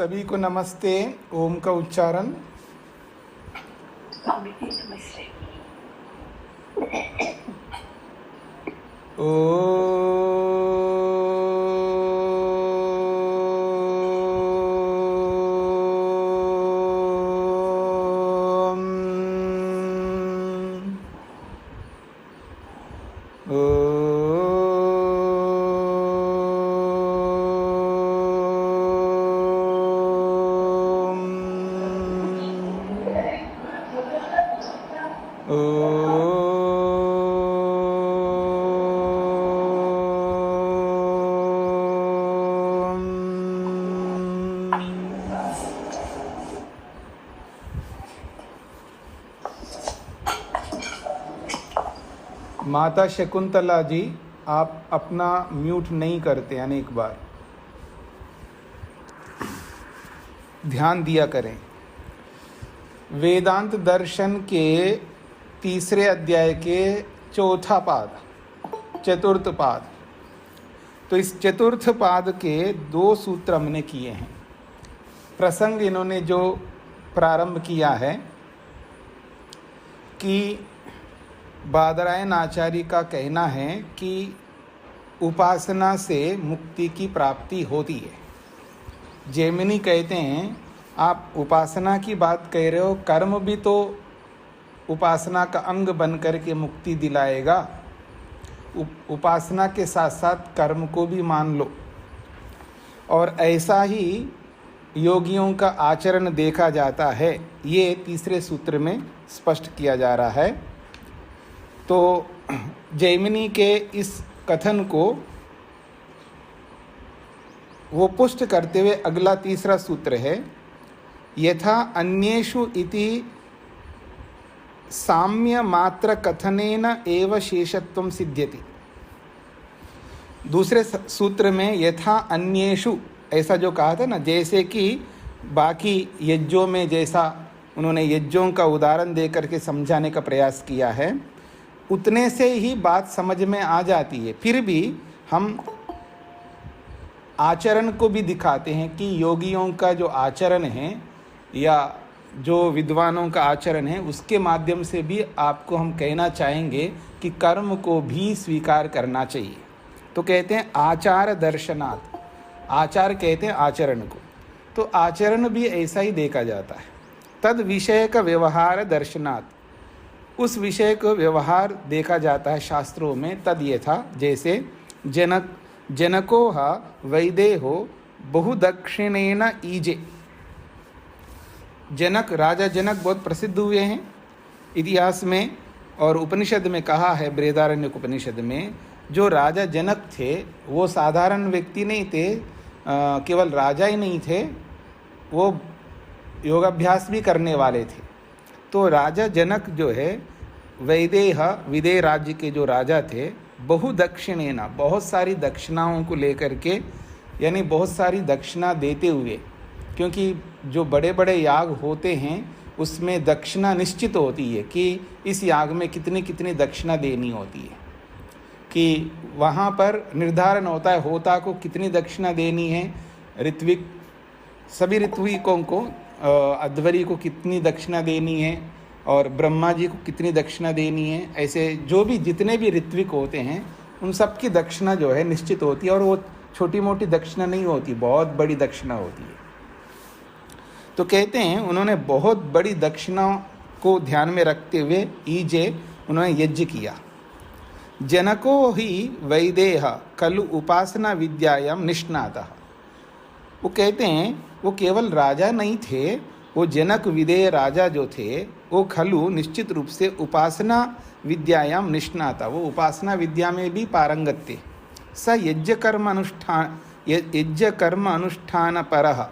सभी को नमस्ते। ओम का उच्चारण। स्वामी जी नमस्ते। माता शकुंतला जी, आप अपना म्यूट नहीं करते, अनेक बार ध्यान दिया करें। वेदांत दर्शन के तीसरे अध्याय के चौथा पाद, चतुर्थ पाद। तो इस चतुर्थ पाद के 2 सूत्र हमने किए हैं। प्रसंग इन्होंने जो प्रारंभ किया है कि बादरायण आचार्य का कहना है कि उपासना से मुक्ति की प्राप्ति होती है। जैमिनी कहते हैं आप उपासना की बात कह रहे हो, कर्म भी तो उपासना का अंग बन कर के मुक्ति दिलाएगा। उपासना के साथ साथ कर्म को भी मान लो। और ऐसा ही योगियों का आचरण देखा जाता है, ये तीसरे सूत्र में स्पष्ट किया जा रहा है। तो जैमिनी के इस कथन को वो पुष्ट करते हुए अगला तीसरा सूत्र है, यथा अन्येषु इति साम्य मात्र कथनेन एव शेषत्वं सिद्ध्यति। दूसरे सूत्र में यथा अन्येषु ऐसा जो कहा था ना, जैसे कि बाकी यज्ञों में जैसा उन्होंने यज्ञों का उदाहरण दे करके समझाने का प्रयास किया है, उतने से ही बात समझ में आ जाती है। फिर भी हम आचरण को भी दिखाते हैं कि योगियों का जो आचरण है या जो विद्वानों का आचरण है, उसके माध्यम से भी आपको हम कहना चाहेंगे कि कर्म को भी स्वीकार करना चाहिए। तो कहते हैं आचार दर्शनात्, आचार कहते हैं आचरण को, तो आचरण भी ऐसा ही देखा जाता है। तद विषय का व्यवहार दर्शनात्, उस विषय को व्यवहार देखा जाता है शास्त्रों में। तद ये था, जैसे जनको हा वैदेहो बहुदक्षिणेन ईजे। जनक, राजा जनक बहुत प्रसिद्ध हुए हैं इतिहास में, और उपनिषद में कहा है, बृहदारण्यक उपनिषद में, जो राजा जनक थे वो साधारण व्यक्ति नहीं थे, केवल राजा ही नहीं थे, वो योगाभ्यास भी करने वाले थे। तो राजा जनक जो है, वैदेह विदेह राज्य के जो राजा थे, बहुदक्षिणेना, बहुत सारी दक्षिणाओं को लेकर के, यानी बहुत सारी दक्षिणा देते हुए, क्योंकि जो बड़े बड़े याग होते हैं उसमें दक्षिणा निश्चित होती है कि इस याग में कितनी कितनी दक्षिणा देनी होती है, कि वहाँ पर निर्धारण होता है होता को कितनी दक्षिणा देनी है, ऋत्विक सभी ऋत्विकों को, अध्वरी को कितनी दक्षिणा देनी है, और ब्रह्मा जी को कितनी दक्षिणा देनी है। ऐसे जो भी जितने भी ऋत्विक होते हैं उन सब की दक्षिणा जो है निश्चित होती है, और वो छोटी मोटी दक्षिणा नहीं होती, बहुत बड़ी दक्षिणा होती है। तो कहते हैं उन्होंने बहुत बड़ी दक्षिणा को ध्यान में रखते हुए ईजे उन्होंने यज्ञ किया। जनको ही वैदेह खलु उपासना विद्यायां निष्णातः। वो कहते हैं वो केवल राजा नहीं थे, वो जनक विदेह राजा जो थे वो खलु निश्चित रूप से उपासना विद्यायां निष्णाता, वो उपासना विद्या में भी पारंगत थे। स यज्ञ कर्म अनुष्ठान परः,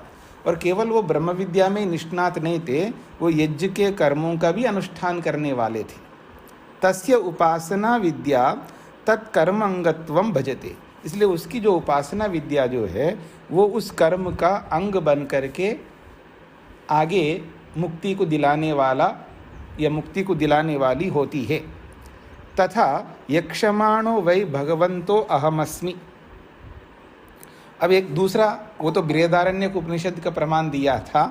और केवल वो ब्रह्म विद्या में निष्णात नहीं थे, वो यज्ञ के कर्मों का भी अनुष्ठान करने वाले थे। तस्य उपासना विद्या तत्कर्म अंगत्वम भजते, इसलिए उसकी जो उपासना विद्या जो है वो उस कर्म का अंग बन करके आगे मुक्ति को दिलाने वाला या मुक्ति को दिलाने वाली होती है। तथा यक्षमाणो वै भगवंतो अहमस्मि, अब एक दूसरा, वो तो बृहदारण्यक उपनिषद का प्रमाण दिया था,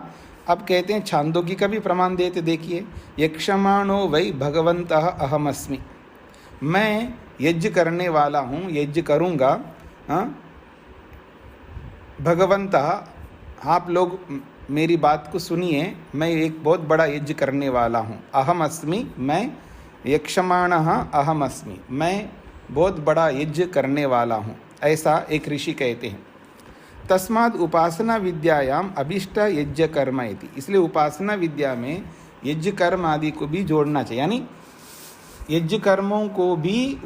अब कहते हैं छांदोग्य का भी प्रमाण देते। देखिए, यक्षमाणो वै भगवन्तः अहमस्मि, मैं यज्ञ करने वाला हूँ, यज्ञ करूँगा। भगवन्तः, आप लोग मेरी बात को सुनिए, मैं एक बहुत बड़ा यज्ञ करने वाला हूँ। अहम अस्मि, मैं यक्षमाणः अहम अस्मि, मैं बहुत बड़ा यज्ञ करने वाला हूँ, ऐसा एक ऋषि कहते हैं। तस्माद् उपासना विद्यायाम अभिष्ट यज्ञ कर्म इति, इसलिए उपासना विद्या में यज्ञ कर्म आदि को भी जोड़ना चाहिए, यानी यज्ञ कर्मों को भी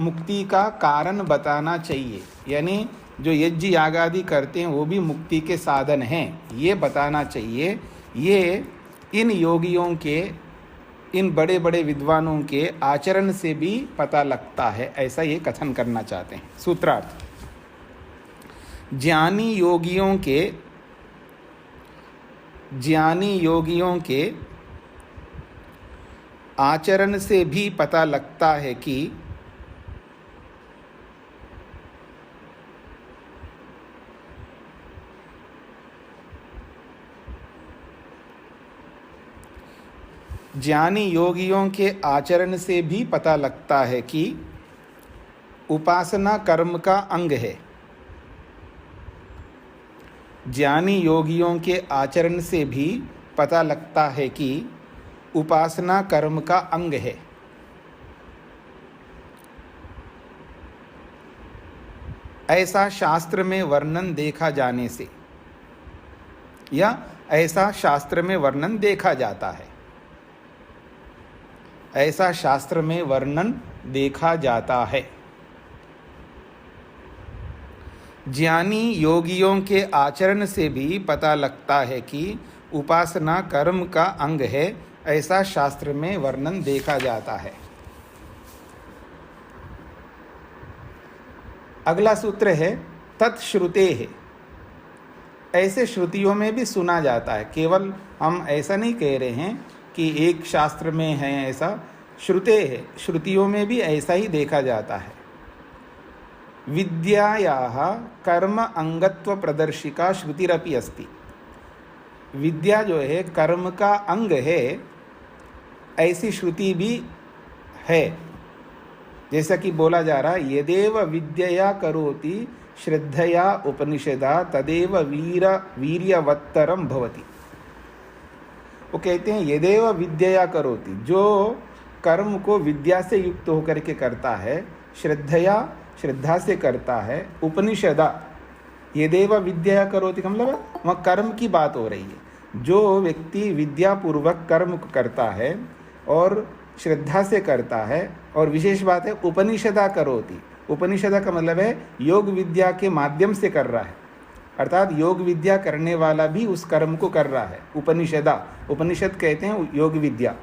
मुक्ति का कारण बताना चाहिए। यानी जो यज्ञ याग आदि करते हैं वो भी मुक्ति के साधन हैं, ये बताना चाहिए। ये इन योगियों के, इन बड़े बड़े विद्वानों के आचरण से भी पता लगता है, ऐसा ये कथन करना चाहते हैं। सूत्रार्थ, ज्ञानी योगियों के आचरण से भी पता लगता है कि ज्ञानी योगियों के आचरण से भी पता लगता है कि उपासना कर्म का अंग है। ज्ञानी योगियों के आचरण से भी पता लगता है कि उपासना कर्म का अंग है। ऐसा शास्त्र में वर्णन देखा जाने से, या ऐसा शास्त्र में वर्णन देखा जाता है, ऐसा शास्त्र में वर्णन देखा जाता है। ज्ञानी योगियों के आचरण से भी पता लगता है कि उपासना कर्म का अंग है, ऐसा शास्त्र में वर्णन देखा जाता है। अगला सूत्र है तत्श्रुते है, ऐसे श्रुतियों में भी सुना जाता है। केवल हम ऐसा नहीं कह रहे हैं कि एक शास्त्र में है ऐसा, श्रुते है, श्रुतियों में भी ऐसा ही देखा जाता है। विद्यायाः कर्म अंगत्व प्रदर्शिका श्रुतिरपि अस्ति, विद्या जो है कर्म का अंग है, ऐसी श्रुति भी है। जैसा कि बोला जा रहा है, यदेव विद्यया करोति श्रद्धया उपनिषदा तदेव वीर्यवत्तरम भवति। वो कहते हैं यदेव विद्यया करोति, जो कर्म को विद्या से युक्त होकर के करता है, श्रद्धा से करता है, उपनिषदा, यदेव विद्यया करोति का मतलब वहाँ कर्म की बात हो रही है। जो व्यक्ति विद्यापूर्वक कर्म करता है और श्रद्धा से करता है, और विशेष बात है उपनिषदा करोति, उपनिषदा का मतलब है योग विद्या के माध्यम से कर रहा है, अर्थात योग विद्या करने वाला भी उस कर्म को कर रहा है। उपनिषदा, उपनिषद कहते हैं योग विद्या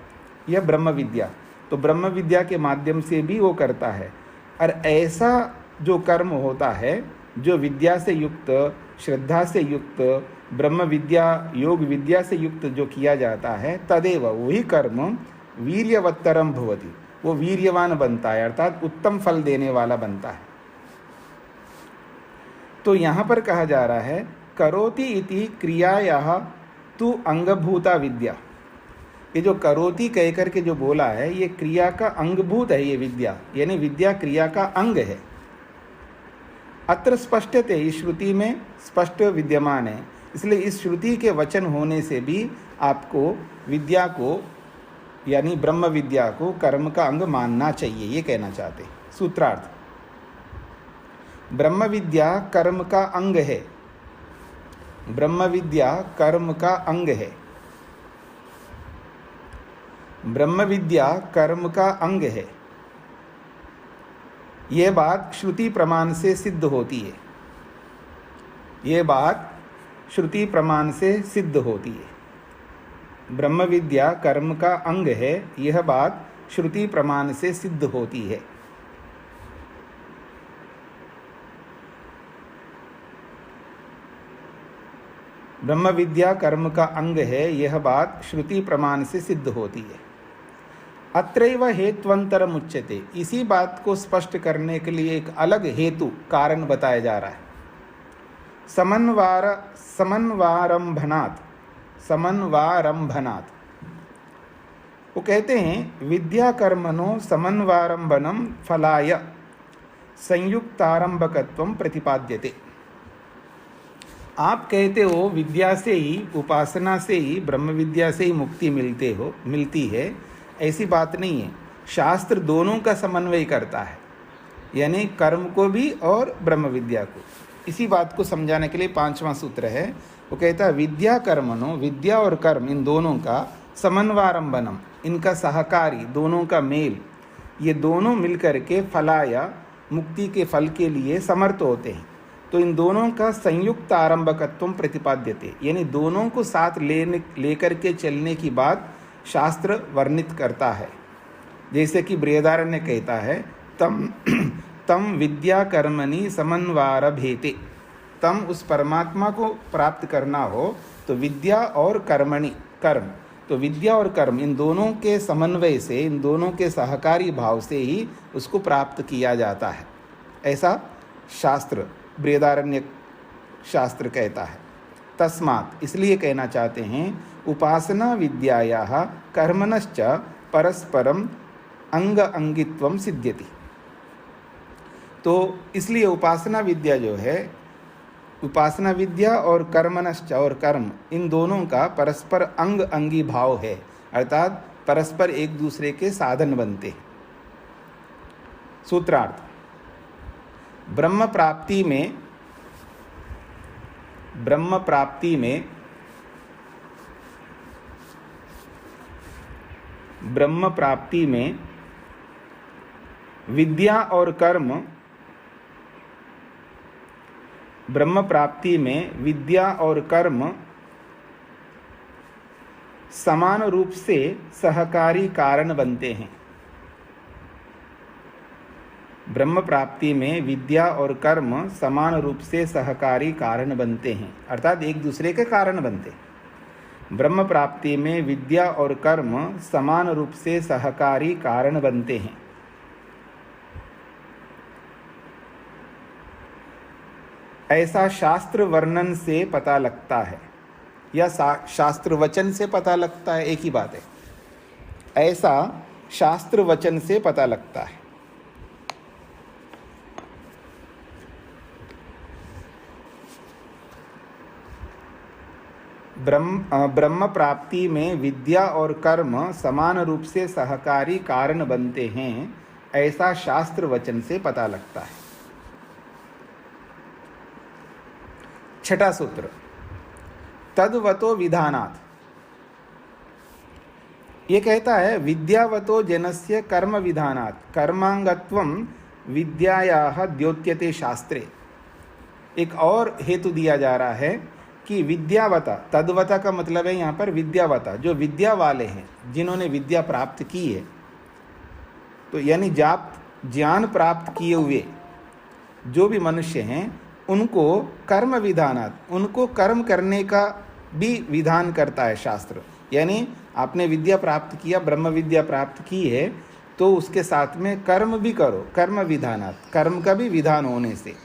या ब्रह्म विद्या, तो ब्रह्म विद्या के माध्यम से भी वो करता है। और ऐसा जो कर्म होता है जो विद्या से युक्त, श्रद्धा से युक्त, ब्रह्म विद्या योग विद्या से युक्त जो किया जाता है, तदेव वही कर्म वीर्यवत्तरम भवति, वो वीर्यवान बनता है, अर्थात उत्तम फल देने वाला बनता है। तो यहाँ पर कहा जा रहा है करोति इति क्रियायाः तु अंगभूता विद्या, ये जो करोति कह करके जो बोला है ये क्रिया का अंगभूत है, ये विद्या यानी विद्या क्रिया का अंग है। अत्र स्पष्टते, इस श्रुति में स्पष्ट विद्यमान है, इसलिए इस श्रुति के वचन होने से भी आपको विद्या को यानी ब्रह्म विद्या को कर्म का अंग मानना चाहिए, ये कहना चाहते हैं। सूत्रार्थ, ब्रह्म विद्या कर्म का अंग है, ब्रह्म विद्या कर्म का अंग है, ब्रह्म विद्या कर्म का अंग है। ये बात श्रुति प्रमाण से सिद्ध होती है, ये बात श्रुति प्रमाण से सिद्ध होती है। ब्रह्म विद्या कर्म का अंग है, यह बात श्रुति प्रमाण से सिद्ध होती है। ब्रह्म विद्या कर्म का अंग है, यह बात श्रुति प्रमाण से सिद्ध होती है। अत्रैव हेत्वंतरम उच्यते, इसी बात को स्पष्ट करने के लिए एक अलग हेतु कारण बताया जा रहा है। समन्वार समन्वारंभनात् समन्वारंभनात्। वो कहते हैं विद्या कर्मणो समन्वारंभनम फलाय संयुक्तारंभकत्वम प्रतिपाद्यते। आप कहते हो विद्या से ही, उपासना से ही, ब्रह्म विद्या से ही मुक्ति मिलती है, ऐसी बात नहीं है। शास्त्र दोनों का समन्वय करता है, यानी कर्म को भी और ब्रह्म विद्या को। इसी बात को समझाने के लिए 5वां सूत्र है। वो कहता है विद्या कर्मणो, विद्या और कर्म इन दोनों का समन्वारंभनम, इनका सहकारी, दोनों का मेल, ये दोनों मिलकर के फलाया, मुक्ति के फल के लिए समर्थ होते हैं। तो इन दोनों का संयुक्त आरंभकत्व प्रतिपाद्यते, यानी दोनों को साथ लेकर के चलने की बात शास्त्र वर्णित करता है। जैसे कि बृहदारण्य कहता है तम विद्या कर्मणि समन्वारभेते। तम उस परमात्मा को प्राप्त करना हो तो विद्या और कर्मणि, कर्म, तो विद्या और कर्म इन दोनों के समन्वय से, इन दोनों के सहकारी भाव से ही उसको प्राप्त किया जाता है, ऐसा शास्त्र, बृहदारण्य शास्त्र कहता है। तस्मात्, इसलिए कहना चाहते हैं उपासना विद्यायाः कर्मणश्च परस्परम अंग अंगित्वम सिद्ध्यति। तो इसलिए उपासना विद्या जो है, उपासना विद्या और कर्मणश्च, और कर्म, इन दोनों का परस्पर अंग अंगी भाव है, अर्थात परस्पर एक दूसरे के साधन बनते हैं। सूत्रार्थ, ब्रह्म प्राप्ति में विद्या और कर्म, ब्रह्म प्राप्ति में विद्या और कर्म समान रूप से सहकारी कारण बनते हैं। ब्रह्म प्राप्ति में विद्या और कर्म समान रूप से सहकारी कारण बनते हैं, अर्थात एक दूसरे के कारण बनते हैं। ब्रह्म प्राप्ति में विद्या और कर्म समान रूप से सहकारी कारण बनते हैं। ऐसा शास्त्र वर्णन से पता लगता है, या शास्त्र वचन से पता लगता है, एक ही बात है। ऐसा शास्त्र वचन से पता लगता है। ब्रह्म प्राप्ति में विद्या और कर्म समान रूप से सहकारी कारण बनते हैं, ऐसा शास्त्र वचन से पता लगता है। छठा सूत्र, तद्वतो विधानात्। ये कहता है विद्यावतो जनस्य कर्म विधानात् कर्मांगत्वं विद्यायाः द्योत्यते शास्त्रे। एक और हेतु दिया जा रहा है कि विद्यावता, तद्वता का मतलब है यहाँ पर विद्यावता, जो विद्या वाले हैं, जिन्होंने विद्या प्राप्त की है, तो यानी ज्ञान प्राप्त किए हुए जो भी मनुष्य हैं, उनको कर्म विधानात्, उनको कर्म करने का भी विधान करता है शास्त्र। यानी आपने विद्या प्राप्त किया, ब्रह्म विद्या प्राप्त की है, तो उसके साथ में कर्म भी करो, कर्म विधानात्, कर्म का भी विधान होने से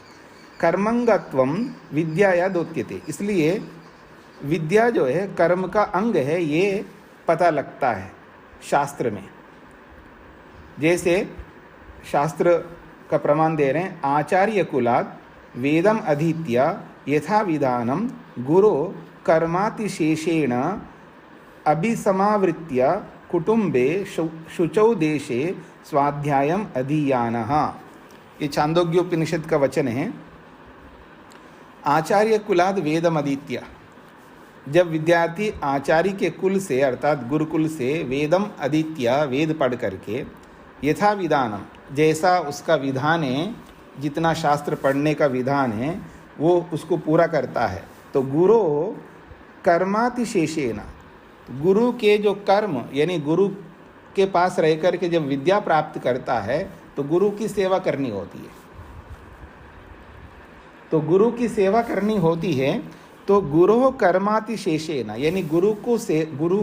कर्मंगत्वम विद्याया दोत्यते। इसलिए विद्या जो है कर्म का अंग है, ये पता लगता है शास्त्र में। जैसे शास्त्र का प्रमाण दे रहे हैं, आचार्य कुलात् वेदम अधीत्य यथा विधानम गुरो कर्मातिशेषेण अभिसमावृत्य कुटुंबे शुचौ देशे स्वाध्यायम अधीयानः। ये छांदोग्योपनिषद का वचन है। आचार्य कुलाद वेदम अधीत्य, जब विद्यार्थी आचार्य के कुल से अर्थात गुरुकुल से वेदम अधीत्य, वेद पढ़ करके, यथा विधानम, जैसा उसका विधान है, जितना शास्त्र पढ़ने का विधान है वो उसको पूरा करता है, तो गुरु कर्मातिशेषेण, गुरु के जो कर्म, यानी गुरु के पास रह कर के जब विद्या प्राप्त करता है तो गुरु की सेवा करनी होती है। तो गुरु की सेवा करनी होती है, तो गुरु कर्मातिशेषेण, यानी गुरु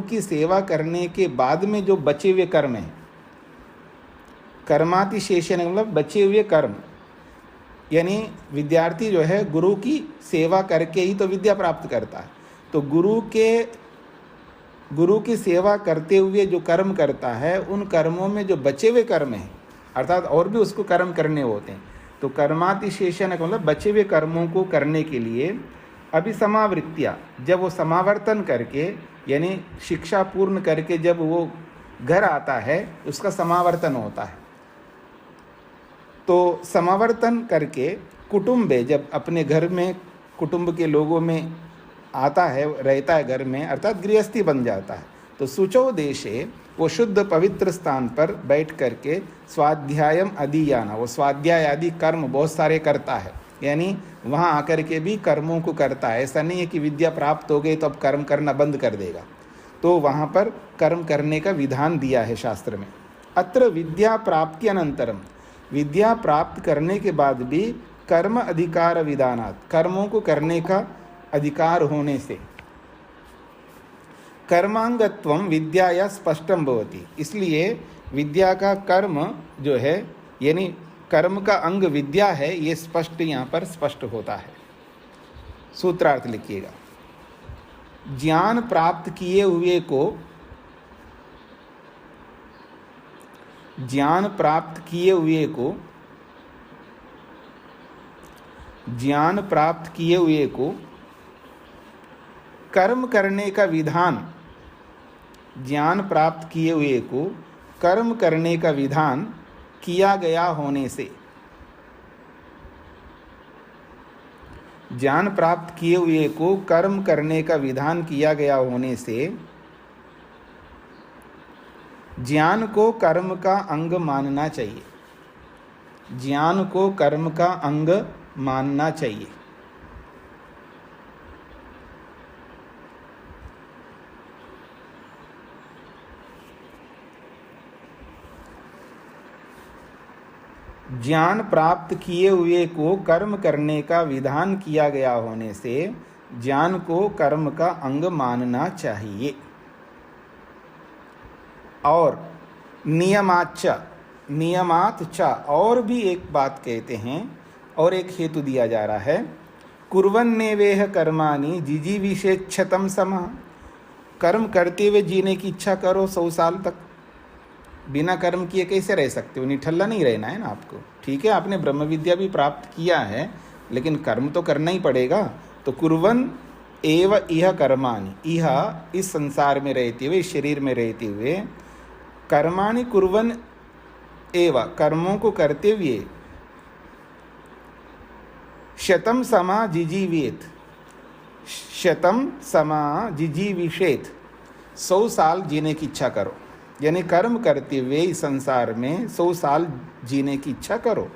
की सेवा करने के बाद में जो बचे हुए कर्म हैं, कर्मातिशेषेण मतलब बचे हुए कर्म, यानी विद्यार्थी जो है गुरु की सेवा करके ही तो विद्या प्राप्त करता है। तो गुरु की सेवा करते हुए जो कर्म करता है, उन कर्मों में जो बचे हुए कर्म हैं, अर्थात और भी उसको कर्म करने होते हैं, तो कर्मातिशेषण का मतलब बचे हुए कर्मों को करने के लिए अभिसमावृत्तिया, जब वो समावर्तन करके यानी शिक्षा पूर्ण करके जब वो घर आता है, उसका समावर्तन होता है। तो समावर्तन करके कुटुंबे, जब अपने घर में कुटुंब के लोगों में आता है, रहता है घर में, अर्थात गृहस्थी बन जाता है, तो शुचौ देशे, वो शुद्ध पवित्र स्थान पर बैठ करके स्वाध्यायम अधियाना, वो स्वाध्याय आदि कर्म बहुत सारे करता है, यानी वहाँ आकर के भी कर्मों को करता है। ऐसा नहीं है कि विद्या प्राप्त हो गई तो अब कर्म करना बंद कर देगा, तो वहाँ पर कर्म करने का विधान दिया है शास्त्र में। अत्र विद्या प्राप्ति अनंतरम, विद्या प्राप्त करने के बाद भी कर्म अधिकार विधानात्, कर्मों को करने का अधिकार होने से कर्मांगत्वम विद्याया स्पष्टम भवति, इसलिए विद्या का कर्म जो है यानी कर्म का अंग विद्या है, ये स्पष्ट यहाँ पर स्पष्ट होता है। सूत्रार्थ लिखिएगा। ज्ञान प्राप्त किए हुए को, ज्ञान प्राप्त किए हुए को, ज्ञान प्राप्त किए हुए को कर्म करने का विधान, ज्ञान प्राप्त किए हुए को कर्म करने का विधान किया गया होने से, ज्ञान प्राप्त किए हुए को कर्म करने का विधान किया गया होने से ज्ञान को कर्म का अंग मानना चाहिए, ज्ञान को कर्म का अंग मानना चाहिए। ज्ञान प्राप्त किए हुए को कर्म करने का विधान किया गया होने से ज्ञान को कर्म का अंग मानना चाहिए। और नियमाच्च, नियमात च, और भी एक बात कहते हैं और एक हेतु दिया जा रहा है। कुर्वन्नेवेह कर्माणि जिजीविषेच्छतम समः, कर्म करते हुए जीने की इच्छा करो 100 साल तक। बिना कर्म किए कैसे रह सकते हो? निठल्ला नहीं रहना है ना आपको। ठीक है, आपने ब्रह्म विद्या भी प्राप्त किया है, लेकिन कर्म तो करना ही पड़ेगा। तो कुर्वन एव इह कर्माणि, इह इस संसार में रहते हुए, इस शरीर में रहते हुए, कर्माणि कुर्वन एव कर्मों को करते हुए, शतम समा जिजीवेत, शतम समा जिजीविषेत, 100 साल जीने की इच्छा करो। यानी कर्म करते हुए इस संसार में 100 साल जीने की इच्छा करो।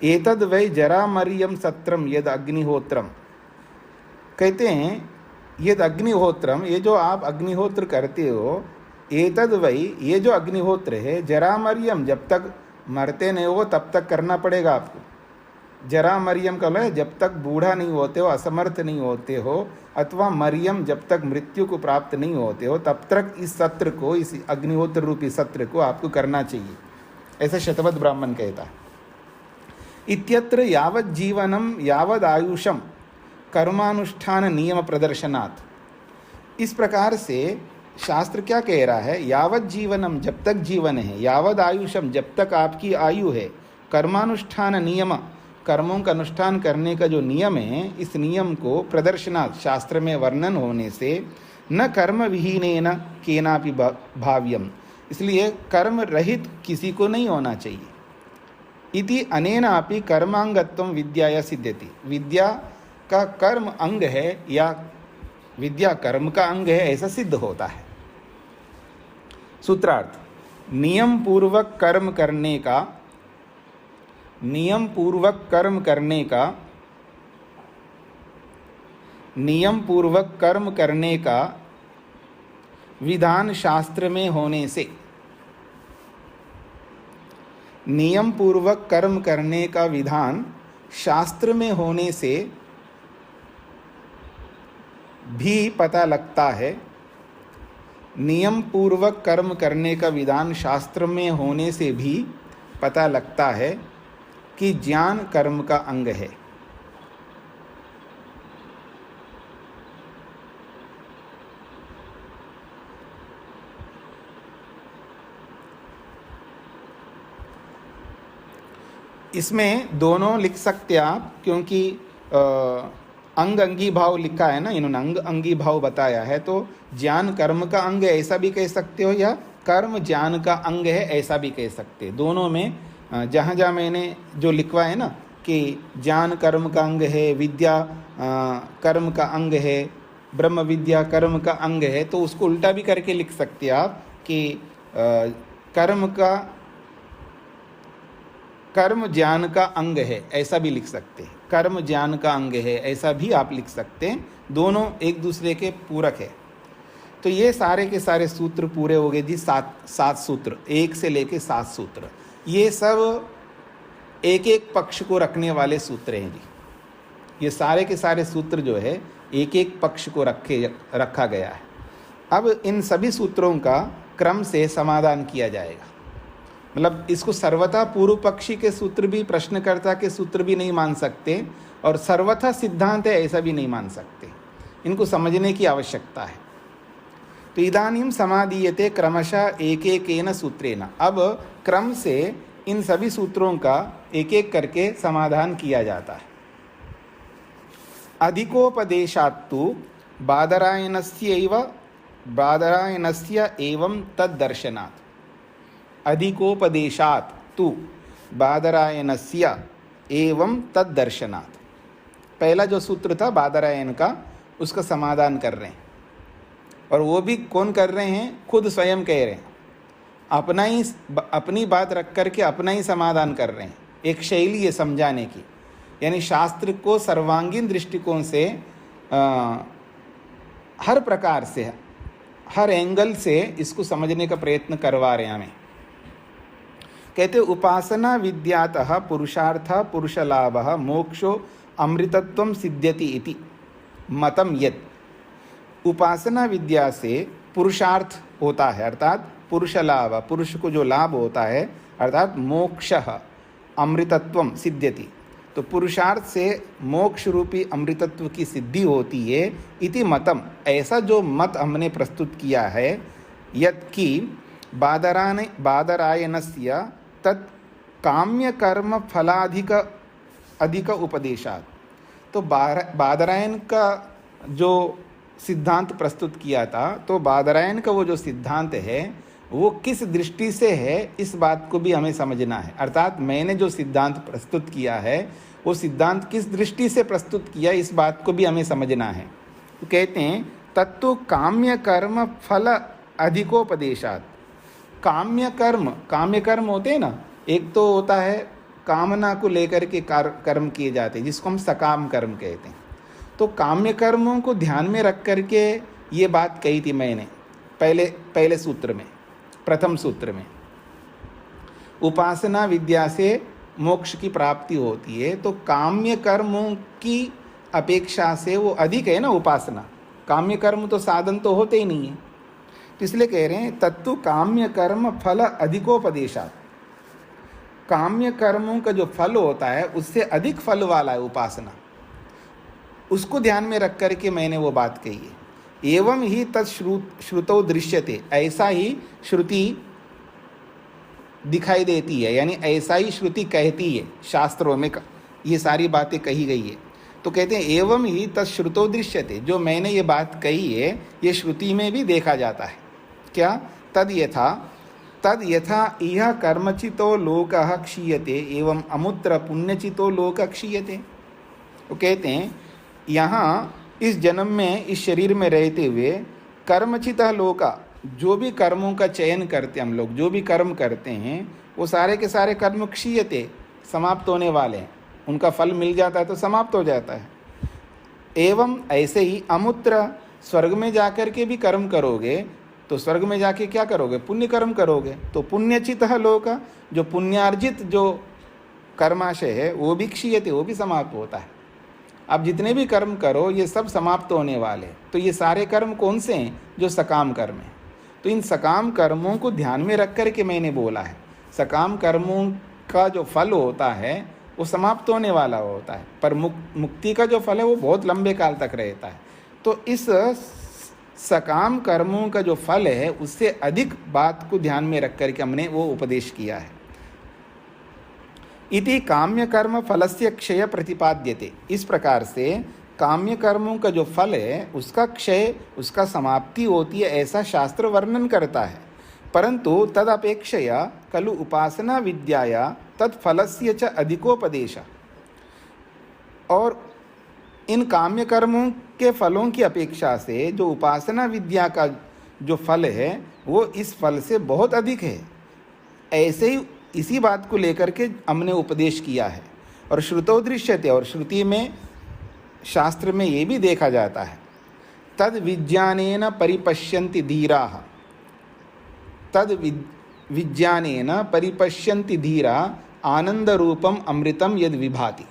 एतद वै जरा मरियम सत्रम यद अग्निहोत्रम, कहते हैं यद अग्निहोत्रम, ये जो आप अग्निहोत्र करते हो, एतद वै, ये जो अग्निहोत्र है, जरा मरियम, जब तक मरते नहीं हो तब तक करना पड़ेगा आपको। जरा मरियम का मतलब जब तक बूढ़ा नहीं होते हो, असमर्थ नहीं होते हो, अथवा मरियम जब तक मृत्यु को प्राप्त नहीं होते हो, तब तक इस सत्र को, इस अग्निहोत्र रूपी सत्र को आपको करना चाहिए, ऐसा शतवत ब्राह्मण कहता है। इत्यत्र यावत् जीवनम यावद आयुषम कर्मानुष्ठान नियम प्रदर्शनात्, इस प्रकार से शास्त्र क्या कह रहा है? यावत् जीवनम, जब तक जीवन है, यावद आयुषम, जब तक आपकी आयु है, कर्मानुष्ठान नियम, कर्मों का अनुष्ठान करने का जो नियम है, इस नियम को प्रदर्शनात्, शास्त्र में वर्णन होने से, न कर्म विहीनेन केनापि भाव्यम, इसलिए कर्म रहित किसी को नहीं होना चाहिए। इति अनेनापि कर्मांगत्वम विद्याया सिद्ध्यति, विद्या का कर्म अंग है या विद्या कर्म का अंग है, ऐसा सिद्ध होता है। सूत्रार्थ, नियम पूर्वक कर्म करने का, नियम पूर्वक कर्म करने का, नियम पूर्वक कर्म करने का विधान शास्त्र में होने से, नियम पूर्वक कर्म करने का विधान शास्त्र में होने से भी पता लगता है, नियम पूर्वक कर्म करने का विधान शास्त्र में होने से भी पता लगता है कि ज्ञान कर्म का अंग है। इसमें दोनों लिख सकते आप, क्योंकि अंग अंगी भाव लिखा है ना, इन्होंने अंग अंगी भाव बताया है, तो ज्ञान कर्म का अंग है ऐसा भी कह सकते हो, या कर्म ज्ञान का अंग है ऐसा भी कह सकते हैं। दोनों में जहाँ जहाँ मैंने जो लिखवा है ना कि ज्ञान कर्म का अंग है, विद्या कर्म का अंग है, ब्रह्म विद्या कर्म का अंग है, तो उसको उल्टा भी करके लिख सकते हैं आप कि कर्म ज्ञान का अंग है ऐसा भी लिख सकते हैं, कर्म ज्ञान का अंग है ऐसा भी आप लिख सकते हैं। दोनों एक दूसरे के पूरक है। तो ये सारे के सारे सूत्र पूरे हो गए जी। सात सूत्र, 1 से लेके 7 सूत्र, ये सब एक एक पक्ष को रखने वाले सूत्र हैं जी। ये सारे के सारे सूत्र जो है एक एक पक्ष को रखा गया है। अब इन सभी सूत्रों का क्रम से समाधान किया जाएगा। मतलब इसको सर्वथा पूर्व पक्षी के सूत्र भी, प्रश्नकर्ता के सूत्र भी नहीं मान सकते, और सर्वथा सिद्धांत है ऐसा भी नहीं मान सकते। इनको समझने की आवश्यकता है। तो इदानीं समादीयते क्रमशः एक सूत्रेण। अब क्रम से इन सभी सूत्रों का एक एक करके समाधान किया जाता है। अधिकोपदेशात्तु बादरायणस्य एवं तद्दर्शनात्। अधिकोपदेशात् तु बादरायणस्य एवं तद्दर्शनात्। पहला जो सूत्र था बादरायण का, उसका समाधान कर रहे हैं। और वो भी कौन कर रहे हैं? खुद स्वयं कह रहे हैं। अपनी बात रख करके अपना ही समाधान कर रहे हैं। एक शैली है समझाने की, यानी शास्त्र को सर्वांगीण दृष्टिकोण से हर प्रकार से, हर एंगल से इसको समझने का प्रयत्न करवा रहे हैं हमें। कहते उपासना विद्यातः पुरुषार्थ पुरुषलाभः मोक्षो अमृतत्वं सिद्ध्यति इति मतम यत्। उपासना विद्या से पुरुषार्थ होता है, अर्थात पुरुष लाभ, पुरुष को जो लाभ होता है, अर्थात मोक्षः अमृतत्वं सिद्ध्यति। तो पुरुषार्थ से मोक्ष रूपी अमृतत्व की सिद्धि होती है। इति मतम, ऐसा जो मत हमने प्रस्तुत किया है, यत् कि बादरायणस्य तत् काम्य कर्म अधिक उपदेशात्। तो बादरायण का जो सिद्धांत प्रस्तुत किया था, तो बादरायण का वो जो सिद्धांत है वो किस दृष्टि से है, इस बात को भी हमें समझना है। अर्थात मैंने जो सिद्धांत प्रस्तुत किया है वो सिद्धांत किस दृष्टि से प्रस्तुत किया, इस बात को भी हमें समझना है। तो कहते हैं तत्तु काम्य कर्म फल अधिकोपदेशात्। काम्य कर्म होते हैं ना, एक तो होता है कामना को लेकर के कर्म किए जाते हैं, जिसको हम सकाम कर्म कहते हैं। तो काम्य कर्मों को ध्यान में रख करके ये बात कही थी मैंने पहले सूत्र में, प्रथम सूत्र में। उपासना विद्या से मोक्ष की प्राप्ति होती है, तो काम्य कर्मों की अपेक्षा से वो अधिक है ना उपासना। काम्य कर्म तो साधन तो होते ही नहीं है, तो इसलिए कह रहे हैं तत्तु काम्य कर्म फल अधिकोपदेशात्। काम्य कर्मों का जो फल होता है उससे अधिक फल वाला है उपासना, उसको ध्यान में रख करके मैंने वो बात कही है। एवं ही तत्श्रुतौ दृश्यते, ऐसा ही श्रुति दिखाई देती है, यानी ऐसा ही श्रुति कहती है। शास्त्रों में ये सारी बातें कही गई है। तो कहते हैं एवं ही तत्श्रुतौ दृश्यते, जो मैंने ये बात कही है ये श्रुति में भी देखा जाता है। क्या? तद यथा इह कर्मचितो लोकः क्षीयते एवं अमुत्र पुण्यचितो लोकः क्षीयते। तो कहते हैं यहाँ इस जन्म में, इस शरीर में रहते हुए कर्मचित लोका, जो भी कर्मों का चयन करते हम लोग, जो भी कर्म करते हैं वो सारे के सारे कर्म क्षीयते, समाप्त होने वाले हैं। उनका फल मिल जाता है तो समाप्त हो जाता है। एवं ऐसे ही अमुत्र, स्वर्ग में जाकर के भी कर्म करोगे तो स्वर्ग में जाके क्या करोगे? पुण्य कर्म करोगे, तो पुण्यचित लोक, जो पुण्यार्जित जो कर्माशय है वो भी क्षीयते, वो भी समाप्त होता है। अब जितने भी कर्म करो ये सब समाप्त होने वाले। तो ये सारे कर्म कौन से हैं? जो सकाम कर्म हैं। तो इन सकाम कर्मों को ध्यान में रख कर के मैंने बोला है, सकाम कर्मों का जो फल होता है वो समाप्त होने वाला होता है, पर मुक्ति का जो फल है वो बहुत लंबे काल तक रहता है। तो इस सकाम कर्मों का जो फल है उससे अधिक बात को ध्यान में रख करके हमने वो उपदेश किया है। इति काम्य कर्म फलस्य क्षय प्रतिपाद्यते। इस प्रकार से काम्य कर्मों का जो फल है उसका क्षय, उसका समाप्ति होती है, ऐसा शास्त्र वर्णन करता है। परंतु तदपेक्षया खलु उपासना विद्याया तत्फलस्य च अधिकोपदेश। और इन काम्य कर्मों के फलों की अपेक्षा से जो उपासना विद्या का जो फल है वो इस फल से बहुत अधिक है। ऐसे ही इसी बात को लेकर के हमने उपदेश किया है। और श्रुतो दृश्यते, और श्रुति में, शास्त्र में ये भी देखा जाता है, तद विज्ञानेन परिपश्यन्ति धीराः, तद विज्ञानेन परिपश्यन्ति धीरा आनंद रूपम अमृतम यद विभाति।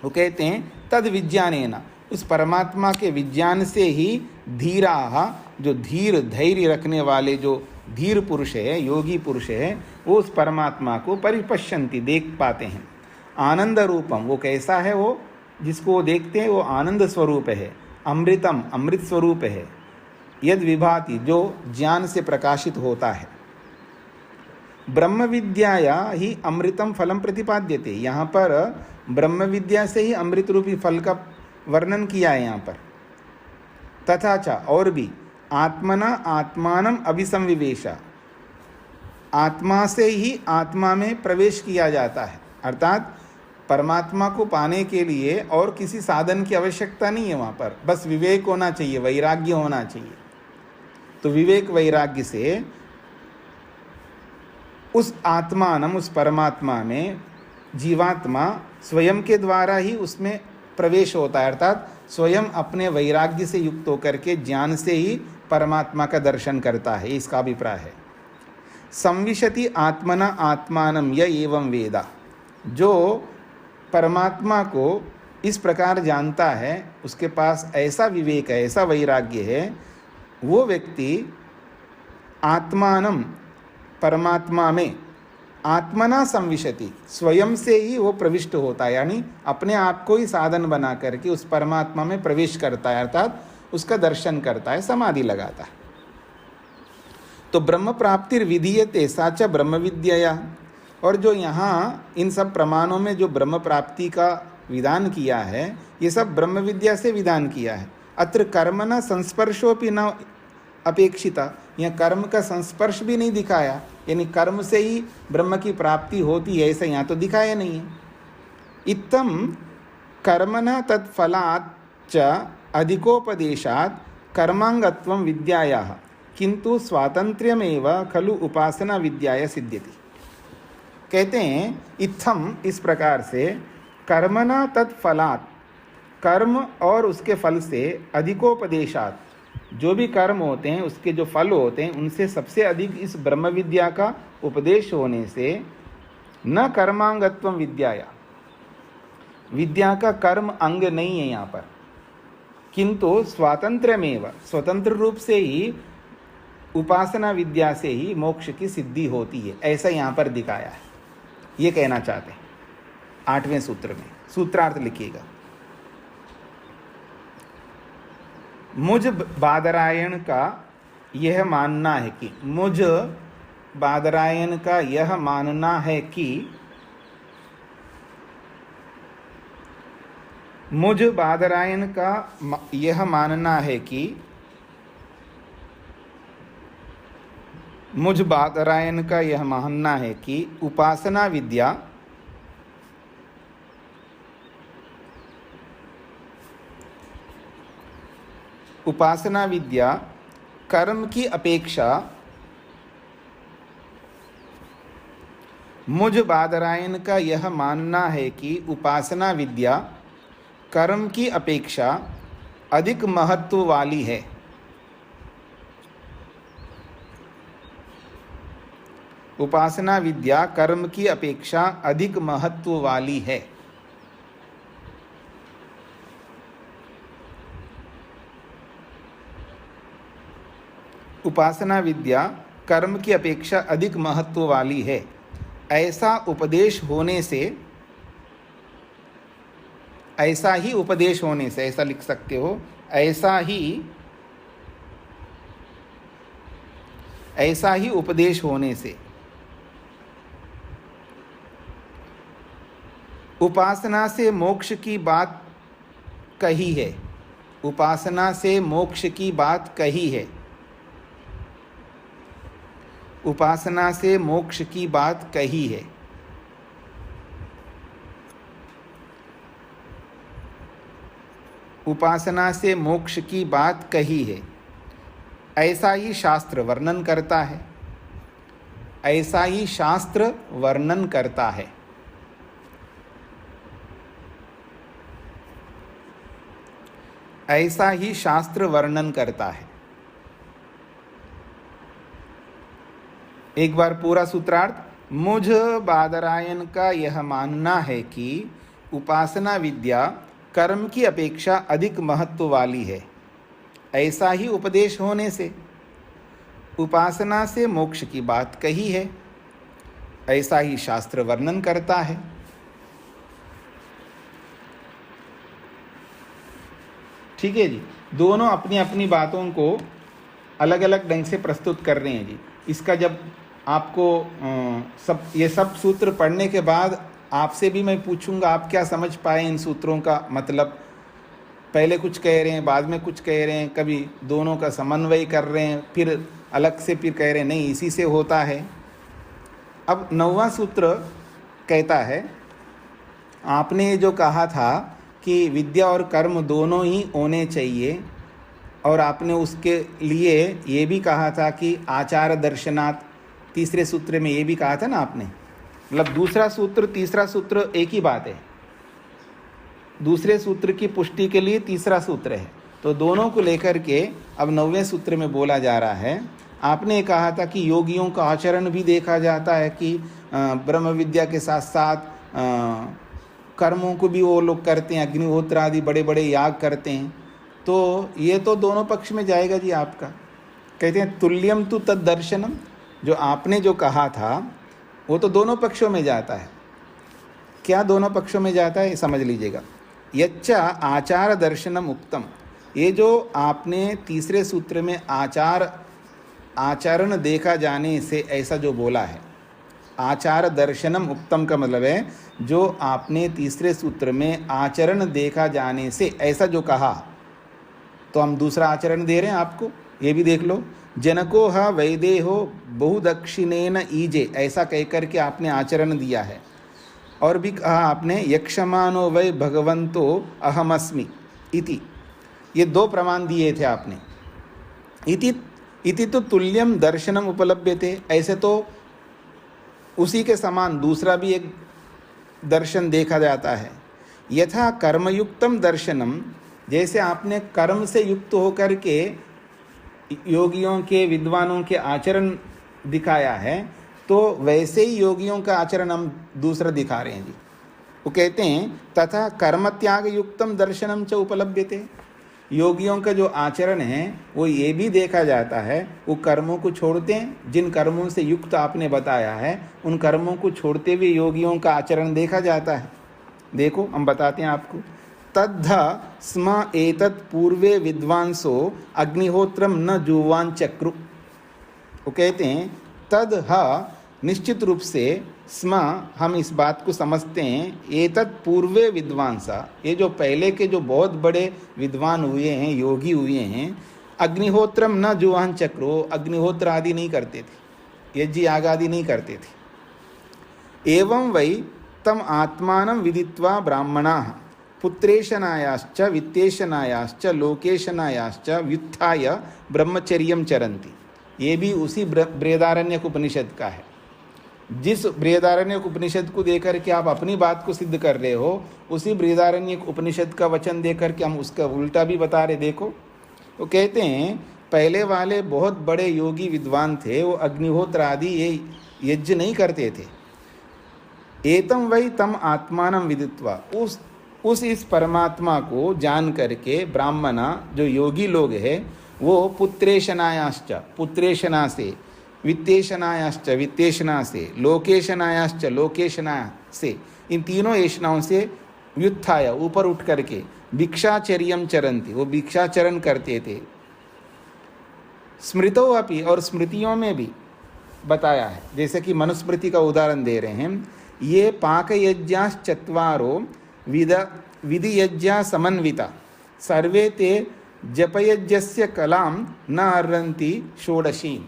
वो कहते हैं तद विज्ञानेन, उस परमात्मा के विज्ञान से ही धीराः, जो धीर धैर्य रखने वाले जो धीर पुरुष है, योगी पुरुष है, वो उस परमात्मा को परिपश्यन्ति, देख पाते हैं। आनंद रूपम, वो कैसा है, वो जिसको वो देखते हैं वो आनंद स्वरूप है। अमृतम, अमृत स्वरूप है। यद विभाति, जो ज्ञान से प्रकाशित होता है। ब्रह्म विद्याया ही अमृतम फलम प्रतिपाद्यते। यहाँ पर ब्रह्म विद्या से ही अमृत रूपी फल का वर्णन किया है यहाँ पर। तथा च, और भी, आत्मना आत्मानम अभिसंविवेश, आत्मा से ही आत्मा में प्रवेश किया जाता है। अर्थात परमात्मा को पाने के लिए और किसी साधन की आवश्यकता नहीं है। वहाँ पर बस विवेक होना चाहिए, वैराग्य होना चाहिए। तो विवेक वैराग्य से उस आत्मानम, उस परमात्मा में जीवात्मा स्वयं के द्वारा ही उसमें प्रवेश होता है। अर्थात स्वयं अपने वैराग्य से युक्त होकर के ज्ञान से ही परमात्मा का दर्शन करता है, इसका अभिप्राय है। संविशति आत्मना आत्मानम य एवं वेदा, जो परमात्मा को इस प्रकार जानता है, उसके पास ऐसा विवेक है, ऐसा वैराग्य है, वो व्यक्ति आत्मानम, परमात्मा में, आत्मना संविशति, स्वयं से ही वो प्रविष्ट होता है, यानी अपने आप को ही साधन बना करके उस परमात्मा में प्रवेश करता है, अर्थात उसका दर्शन करता है, समाधि लगाता है। तो ब्रह्म प्राप्तिर विधीयते साच ब्रह्म विद्या। और जो यहाँ इन सब प्रमाणों में जो ब्रह्म प्राप्ति का विधान किया है, ये सब ब्रह्म विद्या से विधान किया है। अत्र कर्मणा संस्पर्शोपि न अपेक्षिता, यहाँ कर्म का संस्पर्श भी नहीं दिखाया, यानी कर्म से ही ब्रह्म की प्राप्ति होती है, ऐसा यहाँ तो दिखाया नहीं है। इत्थम कर्मणा तत्फलात् च अधिकोपदेशात् कर्मांगत्वं विद्यायाः, किंतु स्वातंत्र्यमेव खलु उपासना विद्याया सिद्ध्यति। कहते हैं इत्थम, इस प्रकार से, कर्मणा तत्फलात्, कर्म और उसके फल से, अधिकोपदेशात्, जो भी कर्म होते हैं उसके जो फल होते हैं उनसे सबसे अधिक इस ब्रह्म विद्या का उपदेश होने से, न कर्मांगत्वं विद्याया, विद्या का कर्म अंग नहीं है यहाँ पर, किंतु स्वातंत्र्यमेव, स्वतंत्र रूप से ही उपासना विद्या से ही मोक्ष की सिद्धि होती है, ऐसा यहाँ पर दिखाया है। ये कहना चाहते हैं 8वें सूत्र में। सूत्रार्थ लिखिएगा। मुझ बादरायण का यह मानना है कि, मुझ बादरायण का यह मानना है कि, मुझ बादरायण का यह मानना है कि, मुझ बादरायण का यह मानना है कि उपासना विद्या कर्म की अपेक्षा, मुझ बादरायण का यह मानना है कि उपासना विद्या कर्म की अपेक्षा अधिक महत्व वाली है। उपासना विद्या कर्म की अपेक्षा अधिक महत्व वाली है। उपासना विद्या कर्म की अपेक्षा अधिक महत्व वाली है, ऐसा उपदेश होने से ऐसा ही उपदेश होने से, ऐसा लिख सकते हो, ऐसा ही उपदेश होने से। उपासना से मोक्ष की बात कही है, उपासना से मोक्ष की बात कही है, उपासना से मोक्ष की बात कही है। उपासना से मोक्ष की बात कही है, ऐसा ही शास्त्र वर्णन करता है, ऐसा ही शास्त्र वर्णन करता है। ऐसा ही शास्त्र वर्णन करता है। एक बार पूरा सूत्रार्थ। मुझ बादरायण का यह मानना है कि उपासना विद्या कर्म की अपेक्षा अधिक महत्व वाली है। ऐसा ही उपदेश होने से उपासना से मोक्ष की बात कही है, ऐसा ही शास्त्र वर्णन करता है। ठीक है जी, दोनों अपनी अपनी बातों को अलग अलग ढंग से प्रस्तुत कर रहे हैं जी। इसका जब आपको ये सब सूत्र पढ़ने के बाद आपसे भी मैं पूछूंगा आप क्या समझ पाए इन सूत्रों का मतलब। पहले कुछ कह रहे हैं, बाद में कुछ कह रहे हैं, कभी दोनों का समन्वय कर रहे हैं, फिर अलग से फिर कह रहे हैं नहीं इसी से होता है। अब 9वां सूत्र कहता है, आपने जो कहा था कि विद्या और कर्म दोनों ही होने चाहिए, और आपने उसके लिए ये भी कहा था कि आचार दर्शनात्, तीसरे सूत्र में ये भी कहा था ना आपने। मतलब दूसरा सूत्र तीसरा सूत्र एक ही बात है, दूसरे सूत्र की पुष्टि के लिए तीसरा सूत्र है, तो दोनों को लेकर के अब 9वें सूत्र में बोला जा रहा है। आपने कहा था कि योगियों का आचरण भी देखा जाता है कि ब्रह्म विद्या के साथ साथ कर्मों को भी वो लोग करते हैं, अग्निहोत्र आदि बड़े बड़े याग करते हैं, तो ये तो दोनों पक्ष में जाएगा जी आपका। कहते हैं तुल्यम तु तद दर्शनम, जो आपने जो कहा था वो तो दोनों पक्षों में जाता है। क्या दोनों पक्षों में जाता है, समझ लीजिएगा। यच्चा आचार दर्शनम उक्तम, ये जो आपने तीसरे सूत्र में आचरण देखा जाने से ऐसा जो बोला है, आचार दर्शनम उक्तम का मतलब है जो आपने तीसरे सूत्र में आचरण देखा जाने से ऐसा जो कहा, तो हम दूसरा आचरण दे रहे हैं आपको, ये भी देख लो। जनको ह वैदेहो बहुदक्षिणेन ईजे, ऐसा कहकर के आपने आचरण दिया है। और भी कहा आपने यक्षमानो वै भगवंतो अहमस्मि इति, ये 2 प्रमाण दिए थे आपने। इति तो तुल्यम दर्शनम उपलभ्यते, ऐसे तो उसी के समान दूसरा भी एक दर्शन देखा जाता है। यथा कर्मयुक्तम दर्शनम, जैसे आपने कर्म से युक्त होकर के योगियों के विद्वानों के आचरण दिखाया है, तो वैसे ही योगियों का आचरण हम दूसरा दिखा रहे हैं जी। वो कहते हैं तथा कर्म त्याग युक्तम दर्शनम च उपलभ्यते, योगियों का जो आचरण है वो ये भी देखा जाता है, वो कर्मों को छोड़ते हैं, जिन कर्मों से युक्त आपने बताया है उन कर्मों को छोड़ते हुए योगियों का आचरण देखा जाता है। देखो हम बताते हैं आपको। तद्ध स्म एतत् पूर्वे विद्वांसो अग्निहोत्रम न जुवान चक्रु, वो कहते हैं तद् निश्चित रूप से स्म, हम इस बात को समझते हैं, एतत् पूर्वे विद्वांसा, ये जो पहले के जो बहुत बड़े विद्वान हुए हैं, योगी हुए हैं, अग्निहोत्रम न जुवान चक्रो, अग्निहोत्र आदि नहीं करते थे, यज्ञ याग आदि नहीं करते थे। एवं वै तम आत्मानं विदित्वा ब्राह्मणाः पुत्रेशनायाश्च वित्तेशनायाश्च लोकेशनायाश्च व्युत्थाय ब्रह्मचर्यं चरन्ति, ये भी उसी बृहदारण्यक उपनिषद का है। जिस बृहदारण्यक उपनिषद को देकर के आप अपनी बात को सिद्ध कर रहे हो, उसी बृहदारण्यक उपनिषद का वचन देकर के हम उसका उल्टा भी बता रहे। देखो तो कहते हैं पहले वाले बहुत बड़े योगी विद्वान थे, वो अग्निहोत्र आदि ये यज्ञ नहीं करते थे। एतम वै तम आत्मानं विदित्वा, उस इस परमात्मा को जान करके ब्राह्मणा जो योगी लोग हैं वो पुत्रेशनायाश्च, पुत्रेशना से, वित्तेशनायाश्च, वित्तेशना से, लोकेशनायाश्च, लोकेशना से, इन तीनों ऐशनाओं से व्युत्थाय ऊपर उठ करके भिक्षाचर्यम चरन्ति, वो भिक्षाचरण करते थे। स्मृतो अपि, और स्मृतियों में भी बताया है, जैसे कि मनुस्मृति का उदाहरण दे रहे हैं। ये पाकयज्ञाश्चत्वारो विधि यज्ञा समन्विता सर्वे ते जपयज्ञस्य कलां न अर्हन्ति षोडशीं।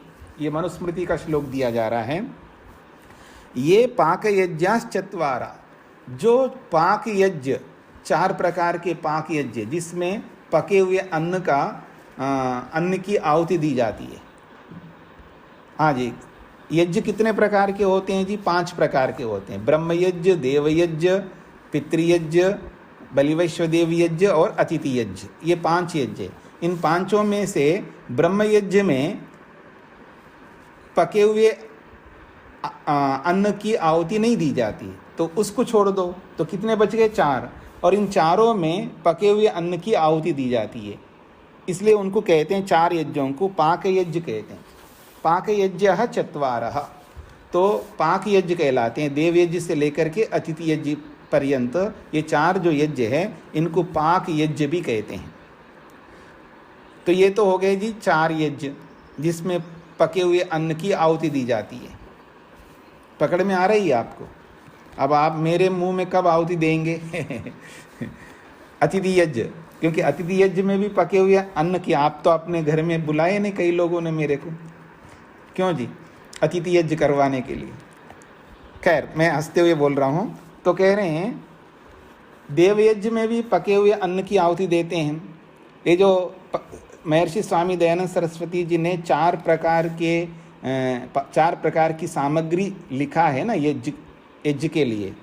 ये मनुस्मृति का श्लोक दिया जा रहा है। ये पाकयज्ञाश्चत्वारा, जो पाक यज्ञ, 4 प्रकार के पाक यज्ञ जिसमें पके हुए अन्न की आहुति दी जाती है। हाँ जी, यज्ञ कितने प्रकार के होते हैं जी? 5 प्रकार के होते हैं। ब्रह्म यज्ञ, देव यज्ञ, पितृयज्ञ, बलिवैश्वदेव यज्ञ और अतिथि यज्ञ। ये 5 यज्ञ। इन 5 में से ब्रह्म यज्ञ में पके हुए अन्न की आहुति नहीं दी जाती, तो उसको छोड़ दो, तो कितने बच गए? 4। और इन 4 में पके हुए अन्न की आहुति दी जाती है, इसलिए उनको कहते हैं, 4 यज्ञों को पाक यज्ञ कहते हैं। पाक यज्ञ 4। तो पाक यज्ञ कहलाते हैं। देव यज्ञ से लेकर के अतिथि यज्ञ पर्यंत ये 4 जो यज्ञ है, इनको पाक यज्ञ भी कहते हैं। तो ये तो हो गए जी 4 यज्ञ जिसमें पके हुए अन्न की आहुति दी जाती है। पकड़ में आ रही है आपको? अब आप मेरे मुंह में कब आहुति देंगे? अतिथि यज्ञ, क्योंकि अतिथि यज्ञ में भी पके हुए अन्न की, आप तो अपने घर में बुलाए नहीं कई लोगों ने मेरे को, क्यों जी? अतिथि यज्ञ करवाने के लिए। खैर, मैं हंसते हुए बोल रहा हूँ। तो कह रहे हैं देव यज्ञ में भी पके हुए अन्न की आहुति देते हैं। ये जो महर्षि स्वामी दयानंद सरस्वती जी ने 4 प्रकार की सामग्री लिखा है ना यज्ञ के लिए,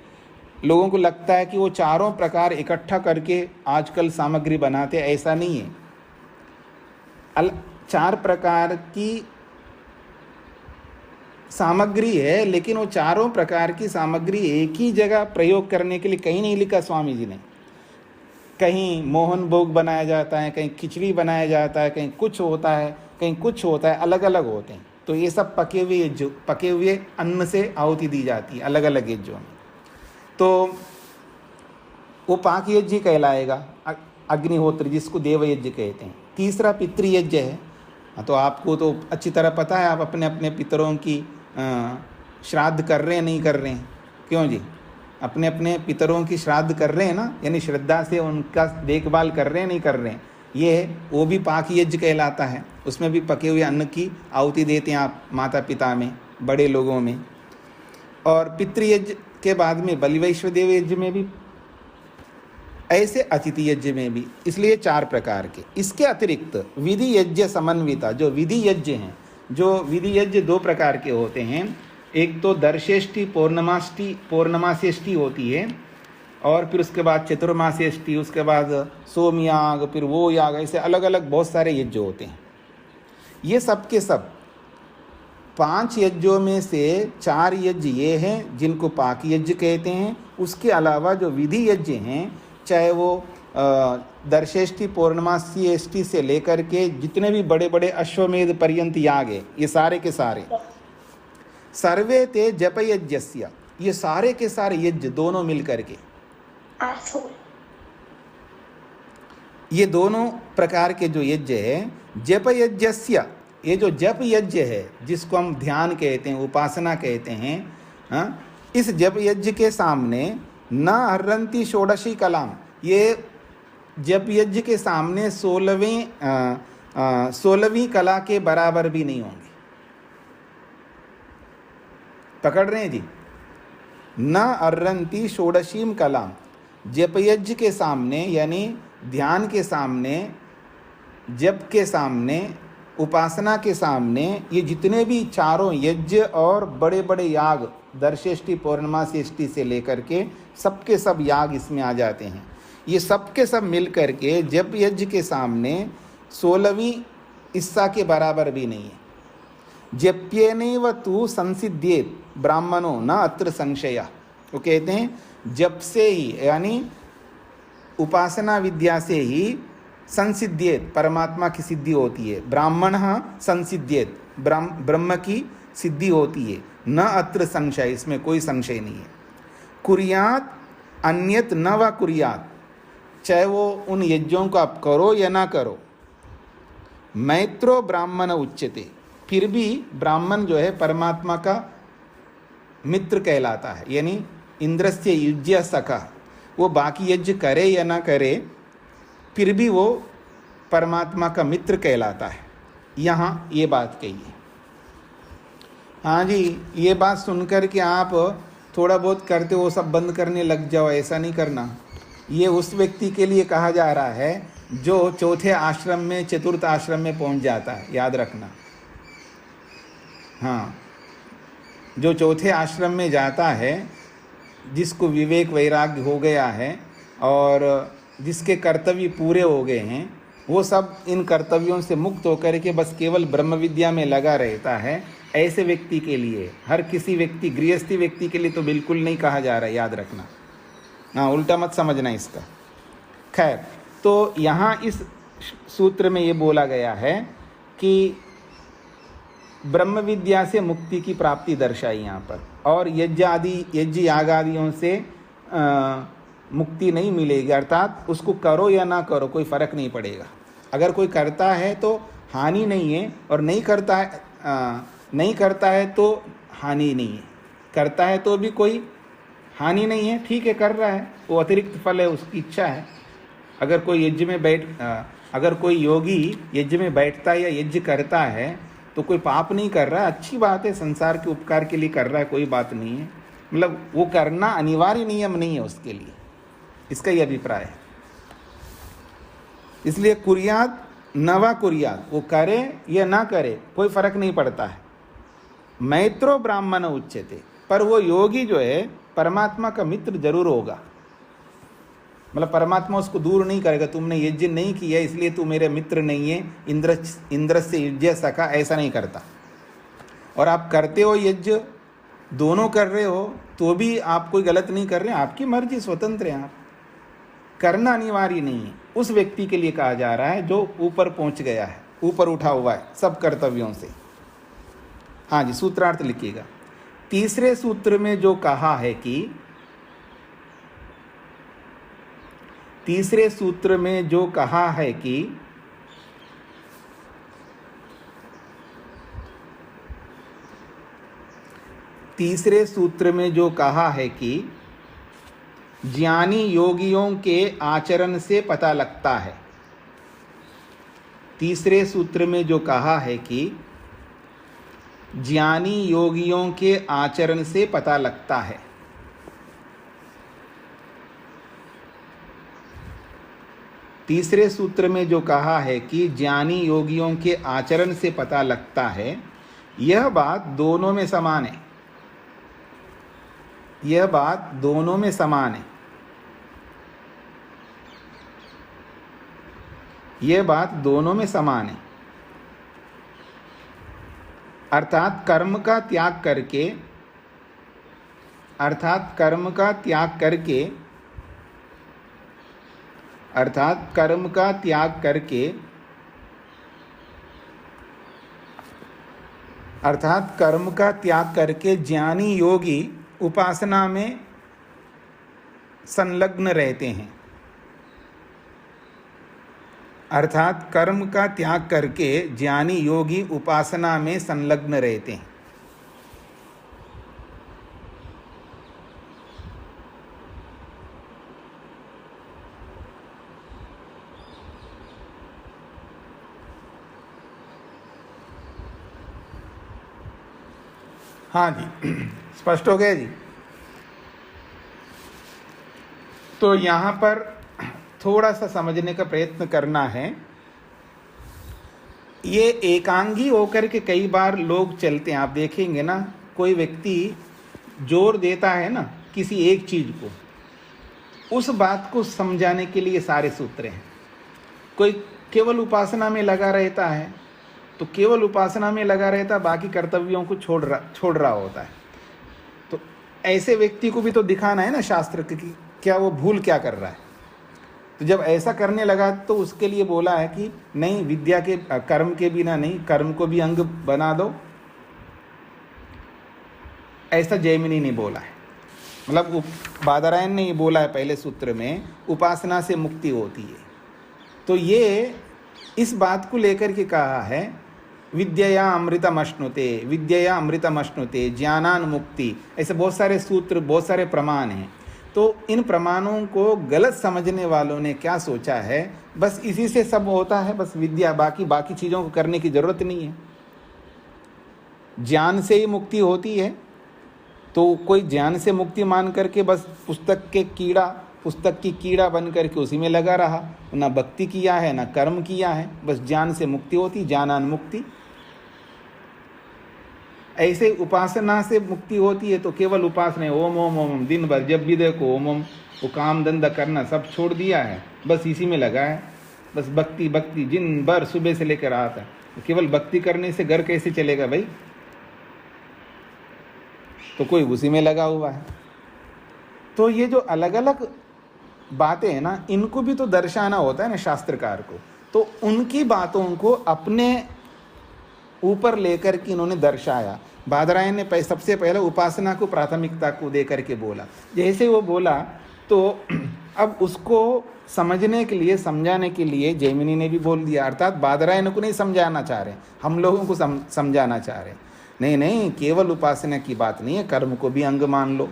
लोगों को लगता है कि वो 4 प्रकार इकट्ठा करके आजकल सामग्री बनाते, ऐसा नहीं है। 4 प्रकार की सामग्री है, लेकिन वो 4 प्रकार की सामग्री एक ही जगह प्रयोग करने के लिए कहीं नहीं लिखा स्वामी जी ने। कहीं मोहन भोग बनाया जाता है, कहीं खिचड़ी बनाया जाता है, कहीं कुछ होता है, कहीं कुछ होता है, अलग अलग होते हैं। तो ये सब पके हुए अन्न से आहुति दी जाती है अलग अलग यज्ञों में। तो वो पाक यज्ञ कहलाएगा। अग्निहोत्र, जिसको देव यज्ञ कहते हैं। तीसरा पितृयज्ञ है। तो आपको तो अच्छी तरह पता है, आप अपने अपने पितरों की श्राद्ध कर रहे हैं नहीं कर रहे हैं? क्यों जी? अपने अपने पितरों की श्राद्ध कर रहे हैं ना, यानी श्रद्धा से उनका देखभाल कर रहे हैं नहीं कर रहे हैं? ये वो भी पाक यज्ञ कहलाता है। उसमें भी पके हुए अन्न की आहुति देते हैं आप माता पिता में, बड़े लोगों में। और पितृयज्ञ के बाद में बलिवैश्वदेव यज्ञ में भी, ऐसे अतिथि यज्ञ में भी, इसलिए 4 प्रकार के। इसके अतिरिक्त विधि यज्ञ समन्विता, जो विधि यज्ञ हैं, जो विधि यज्ञ 2 प्रकार के होते हैं। एक तो दर्शेष्टि पौर्णमासेष्टि होती है, और फिर उसके बाद चतुर्मासेष्टि, उसके बाद सोमयाग, फिर वो याग, ऐसे अलग अलग बहुत सारे यज्ञ होते हैं। ये सब के सब 5 यज्ञों में से 4 यज्ञ ये हैं जिनको पाक यज्ञ कहते हैं। उसके अलावा जो विधि यज्ञ हैं, चाहे वो दर्शेष्टि पौर्णमासी से लेकर के जितने भी बड़े बड़े अश्वमेध पर्यंत याग है, ये सारे के सारे सर्वे ते जप यज्ञस्य, ये सारे के सारे यज्ञ दोनों मिल करके, ये दोनों प्रकार के जो यज्ञ है, जप यज्ञस्य, ये जो जप यज्ञ है जिसको हम ध्यान कहते हैं, उपासना कहते हैं, हाँ, इस जप यज्ञ के सामने न अर्हन्ति षोडशी कलाम, ये जप यज्ञ के सामने 16वीं कला के बराबर भी नहीं होंगे। पकड़ रहे हैं जी? न अर्हन्ति षोडशीम कलाम, जप यज्ञ के सामने, यानी ध्यान के सामने, जप के सामने, उपासना के सामने, ये जितने भी 4 यज्ञ और बड़े बड़े याग, दर्शेष्टि पौर्णमासेष्टि से लेकर के सबके सब याग इसमें आ जाते हैं। ये सब के सब मिल करके जप यज्ञ के सामने 16वीं इस्सा के बराबर भी नहीं है। जप्येनैव तु संसिद्ध्येत ब्राह्मणो न अत्र संशयः, वो कहते हैं जप से ही, यानी उपासना विद्या से ही संसिद्ध्येत, परमात्मा की सिद्धि होती है। ब्राह्मण संसिद्ध्येत, ब्रह्म की सिद्धि होती है। न अत्र संशय, इसमें कोई संशय नहीं है। कुर्यात अन्यत न वा कुर्यात्, चाहे वो उन यज्ञों को आप करो या ना करो। मैत्रो ब्राह्मण उच्यते, फिर भी ब्राह्मण जो है परमात्मा का मित्र कहलाता है, यानी इंद्रस्य युज्य सखा। वो बाकी यज्ञ करे या ना करे, फिर भी वो परमात्मा का मित्र कहलाता है। यहाँ ये बात कही है। हाँ जी, ये बात सुनकर कि आप थोड़ा बहुत करते वो सब बंद करने लग जाओ, ऐसा नहीं करना। ये उस व्यक्ति के लिए कहा जा रहा है जो चौथे आश्रम में, चतुर्थ आश्रम में पहुंच जाता है, याद रखना। हाँ, जो चौथे आश्रम में जाता है, जिसको विवेक वैराग्य हो गया है और जिसके कर्तव्य पूरे हो गए हैं, वो सब इन कर्तव्यों से मुक्त होकर के बस केवल ब्रह्म विद्या में लगा रहता है, ऐसे व्यक्ति के लिए। हर किसी व्यक्ति, गृहस्थी व्यक्ति के लिए तो बिल्कुल नहीं कहा जा रहा है, याद रखना। हाँ, उल्टा मत समझना इसका। खैर, तो यहाँ इस सूत्र में ये बोला गया है कि ब्रह्म विद्या से मुक्ति की प्राप्ति दर्शाई यहाँ पर, और यज्ञ याग आदियों से मुक्ति नहीं मिलेगी। अर्थात उसको करो या ना करो कोई फर्क नहीं पड़ेगा। अगर कोई करता है तो हानि नहीं है, और नहीं करता है तो हानि नहीं है। करता है तो भी कोई हानि नहीं है, ठीक है, कर रहा है, वो अतिरिक्त फल है, उसकी इच्छा है। अगर कोई योगी यज्ञ में बैठता है या यज्ञ करता है तो कोई पाप नहीं कर रहा है, अच्छी बात है, संसार के उपकार के लिए कर रहा है, कोई बात नहीं है। मतलब वो करना अनिवार्य नियम नहीं है उसके लिए, इसका ये अभिप्राय है। इसलिए कुर्यात न वा कुर्यात, वो करे या ना करे कोई फर्क नहीं पड़ता है। मैत्रो ब्राह्मण उच्यते, पर वो योगी जो है परमात्मा का मित्र जरूर होगा। मतलब परमात्मा उसको दूर नहीं करेगा, तुमने यज्ञ नहीं किया इसलिए तू मेरे मित्र नहीं है, इंद्र से युज्य सखा, ऐसा नहीं करता। और आप करते हो यज्ञ, दोनों कर रहे हो तो भी आप कोई गलत नहीं कर रहे हैं, आपकी मर्जी, स्वतंत्र है, आप करना अनिवार्य नहीं है। उस व्यक्ति के लिए कहा जा रहा है जो ऊपर पहुंच गया है, ऊपर उठा हुआ है सब कर्तव्यों से। हाँ जी, सूत्रार्थ लिखिएगा। तीसरे सूत्र में जो कहा है कि तीसरे सूत्र में जो कहा है कि तीसरे सूत्र में जो कहा है कि ज्ञानी योगियों के आचरण से पता लगता है। तीसरे सूत्र में जो कहा है कि ज्ञानी योगियों के आचरण से पता लगता है। तीसरे सूत्र में जो कहा है कि ज्ञानी योगियों के आचरण से पता लगता है, यह बात दोनों में समान है। यह बात दोनों में समान है। यह बात दोनों में समान है। अर्थात कर्म का त्याग करके, अर्थात कर्म का त्याग करके, अर्थात कर्म का त्याग करके, अर्थात कर्म का त्याग करके ज्ञानी योगी उपासना में संलग्न रहते हैं। अर्थात कर्म का त्याग करके ज्ञानी योगी उपासना में संलग्न रहते हैं। हाँ जी, स्पष्ट हो गया जी। तो यहाँ पर थोड़ा सा समझने का प्रयत्न करना है। ये एकांगी होकर के कई बार लोग चलते हैं, आप देखेंगे ना, कोई व्यक्ति जोर देता है ना किसी एक चीज को, उस बात को समझाने के लिए सारे सूत्र हैं। कोई केवल उपासना में लगा रहता है तो केवल उपासना में लगा रहता, बाकी कर्तव्यों को छोड़ रहा होता है। तो ऐसे व्यक्ति को भी तो दिखाना है ना शास्त्र की क्या वो भूल क्या कर रहा है। तो जब ऐसा करने लगा तो उसके लिए बोला है कि नहीं, विद्या के कर्म के बिना नहीं, कर्म को भी अंग बना दो, ऐसा जैमिनी ने बोला है। मतलब बादरायण ने ये बोला है पहले सूत्र में, उपासना से मुक्ति होती है। तो ये इस बात को लेकर के कहा है, विद्यया अमृतमश्नुते, विद्यया अमृतमश्नुते, ज्ञानान मुक्ति, ऐसे बहुत सारे सूत्र, बहुत सारे प्रमाण हैं। तो इन प्रमाणों को गलत समझने वालों ने क्या सोचा है, बस इसी से सब होता है, बस विद्या, बाकी चीज़ों को करने की जरूरत नहीं है, ज्ञान से ही मुक्ति होती है। तो कोई ज्ञान से मुक्ति मान करके बस पुस्तक की कीड़ा बन करके उसी में लगा रहा, ना भक्ति किया है ना कर्म किया है, बस ज्ञान से मुक्ति होती, ज्ञानान मुक्ति। ऐसे उपासना से मुक्ति होती है तो केवल उपासना, ओम ओम ओम, दिन भर जब भी देखो ओम ओम, वो काम धंधा करना सब छोड़ दिया है, बस इसी में लगा है, बस भक्ति भक्ति दिन भर सुबह से लेकर रात है। तो केवल भक्ति करने से घर कैसे चलेगा भाई? तो कोई उसी में लगा हुआ है। तो ये जो अलग अलग बातें हैं ना, इनको भी तो दर्शाना होता है ना शास्त्रकार को। तो उनकी बातों को अपने ऊपर लेकर के इन्होंने दर्शाया। बादरायण ने सबसे पहले उपासना को प्राथमिकता को दे करके बोला। जैसे वो बोला तो अब उसको समझने के लिए, समझाने के लिए जैमिनी ने भी बोल दिया, अर्थात बादरायण को नहीं समझाना चाह रहे, हम लोगों को समझाना चाह रहे। नहीं नहीं, केवल उपासना की बात नहीं है, कर्म को भी अंग मान लो।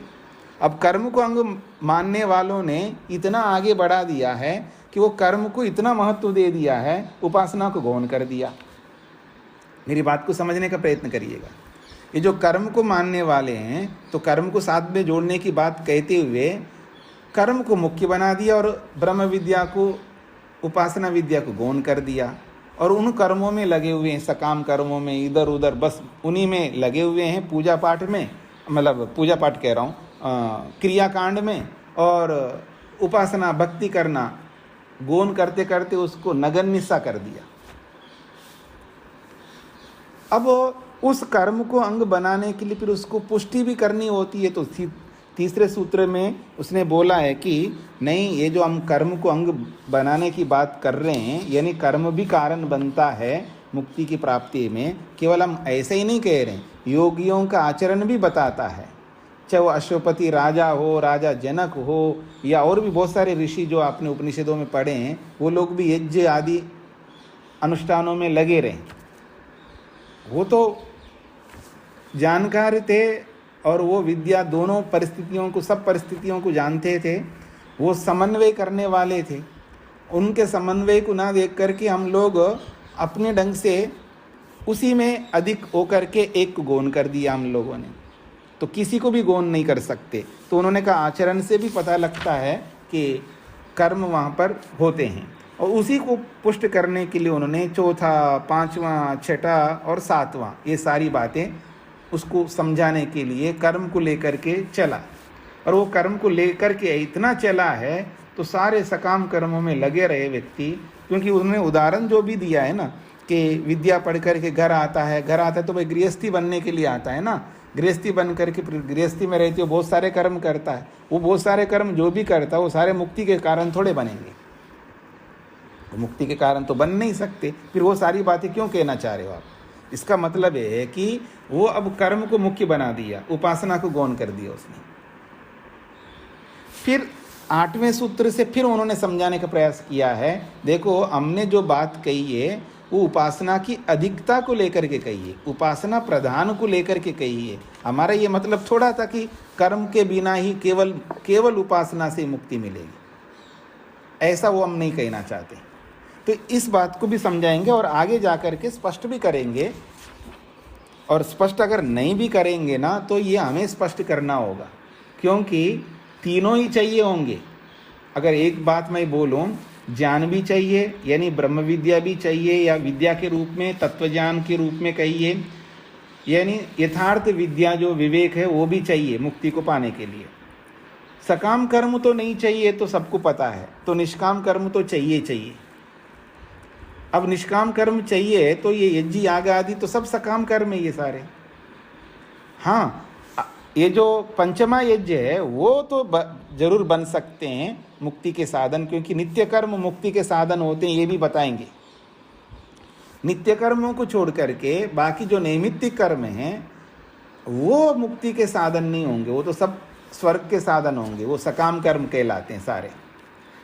अब कर्म को अंग मानने वालों ने इतना आगे बढ़ा दिया है कि वो कर्म को इतना महत्व दे दिया है, उपासना को गौण कर दिया। मेरी बात को समझने का प्रयत्न करिएगा। ये जो कर्म को मानने वाले हैं, तो कर्म को साथ में जोड़ने की बात कहते हुए कर्म को मुख्य बना दिया और ब्रह्म विद्या को, उपासना विद्या को गौण कर दिया। और उन कर्मों में लगे हुए हैं, सकाम कर्मों में, इधर उधर बस उन्हीं में लगे हुए हैं, पूजा पाठ में, मतलब पूजा पाठ कह रहा हूँ, क्रियाकांड में, और उपासना भक्ति करना गौण करते करते उसको नगण्य सा कर दिया। अब उस कर्म को अंग बनाने के लिए फिर उसको पुष्टि भी करनी होती है। तो तीसरे सूत्र में उसने बोला है कि नहीं, ये जो हम कर्म को अंग बनाने की बात कर रहे हैं, यानी कर्म भी कारण बनता है मुक्ति की प्राप्ति में। केवल हम ऐसे ही नहीं कह रहे हैं, योगियों का आचरण भी बताता है। चाहे वो अश्वपति राजा हो, राजा जनक हो, या और भी बहुत सारे ऋषि जो आपने उपनिषदों में पढ़े हैं, वो लोग भी यज्ञ आदि अनुष्ठानों में लगे रहे। वो तो जानकार थे और वो विद्या दोनों परिस्थितियों को, सब परिस्थितियों को जानते थे। वो समन्वय करने वाले थे। उनके समन्वय को ना देख करके हम लोग अपने ढंग से उसी में अधिक होकर के एक को गौण कर दिया हम लोगों ने। तो किसी को भी गौण नहीं कर सकते। तो उन्होंने कहा आचरण से भी पता लगता है कि कर्म वहाँ पर होते हैं। और उसी को पुष्ट करने के लिए उन्होंने चौथा, पांचवा, छठा और सातवां, ये सारी बातें उसको समझाने के लिए कर्म को लेकर के चला। और वो कर्म को लेकर के इतना चला है तो सारे सकाम कर्मों में लगे रहे व्यक्ति। क्योंकि उन्होंने उदाहरण जो भी दिया है ना, कि विद्या पढ़ करके घर आता है तो भाई गृहस्थी बनने के लिए आता है ना। गृहस्थी बन करके फिर गृहस्थी में रहते हो बहुत सारे कर्म करता है। वो बहुत सारे कर्म जो भी करता है वो सारे मुक्ति के कारण थोड़े बनेंगे, मुक्ति के कारण तो बन नहीं सकते। फिर वो सारी बातें क्यों कहना चाह रहे हो आप? इसका मतलब है कि वो अब कर्म को मुख्य बना दिया, उपासना को गौण कर दिया उसने। फिर 8वें सूत्र से फिर उन्होंने समझाने का प्रयास किया है। देखो, हमने जो बात कही है वो उपासना की अधिकता को लेकर के कही है, उपासना प्रधान को लेकर के कही है। हमारा ये मतलब थोड़ा था कि कर्म के बिना ही केवल उपासना से मुक्ति मिलेगी, ऐसा वो हम नहीं कहना चाहते। तो इस बात को भी समझाएंगे और आगे जाकर के स्पष्ट भी करेंगे। और स्पष्ट अगर नहीं भी करेंगे ना, तो ये हमें स्पष्ट करना होगा, क्योंकि तीनों ही चाहिए होंगे। अगर एक बात मैं बोलूं, ज्ञान भी चाहिए, यानी ब्रह्म विद्या भी चाहिए, या विद्या के रूप में, तत्व ज्ञान के रूप में कहिए, यानी यथार्थ विद्या जो विवेक है वो भी चाहिए मुक्ति को पाने के लिए। सकाम कर्म तो नहीं चाहिए, तो सबको पता है। तो निष्काम कर्म तो चाहिए। अब निष्काम कर्म चाहिए तो ये यज्ञ याग आदि तो सब सकाम कर्म है ये सारे। हाँ, ये जो पंचमा यज्ञ है वो तो जरूर बन सकते हैं मुक्ति के साधन, क्योंकि नित्य कर्म मुक्ति के साधन होते हैं, ये भी बताएंगे। नित्य कर्मों को छोड़ करके बाकी जो नैमित्तिक कर्म हैं वो मुक्ति के साधन नहीं होंगे, वो तो सब स्वर्ग के साधन होंगे, वो सकाम कर्म कहलाते हैं सारे।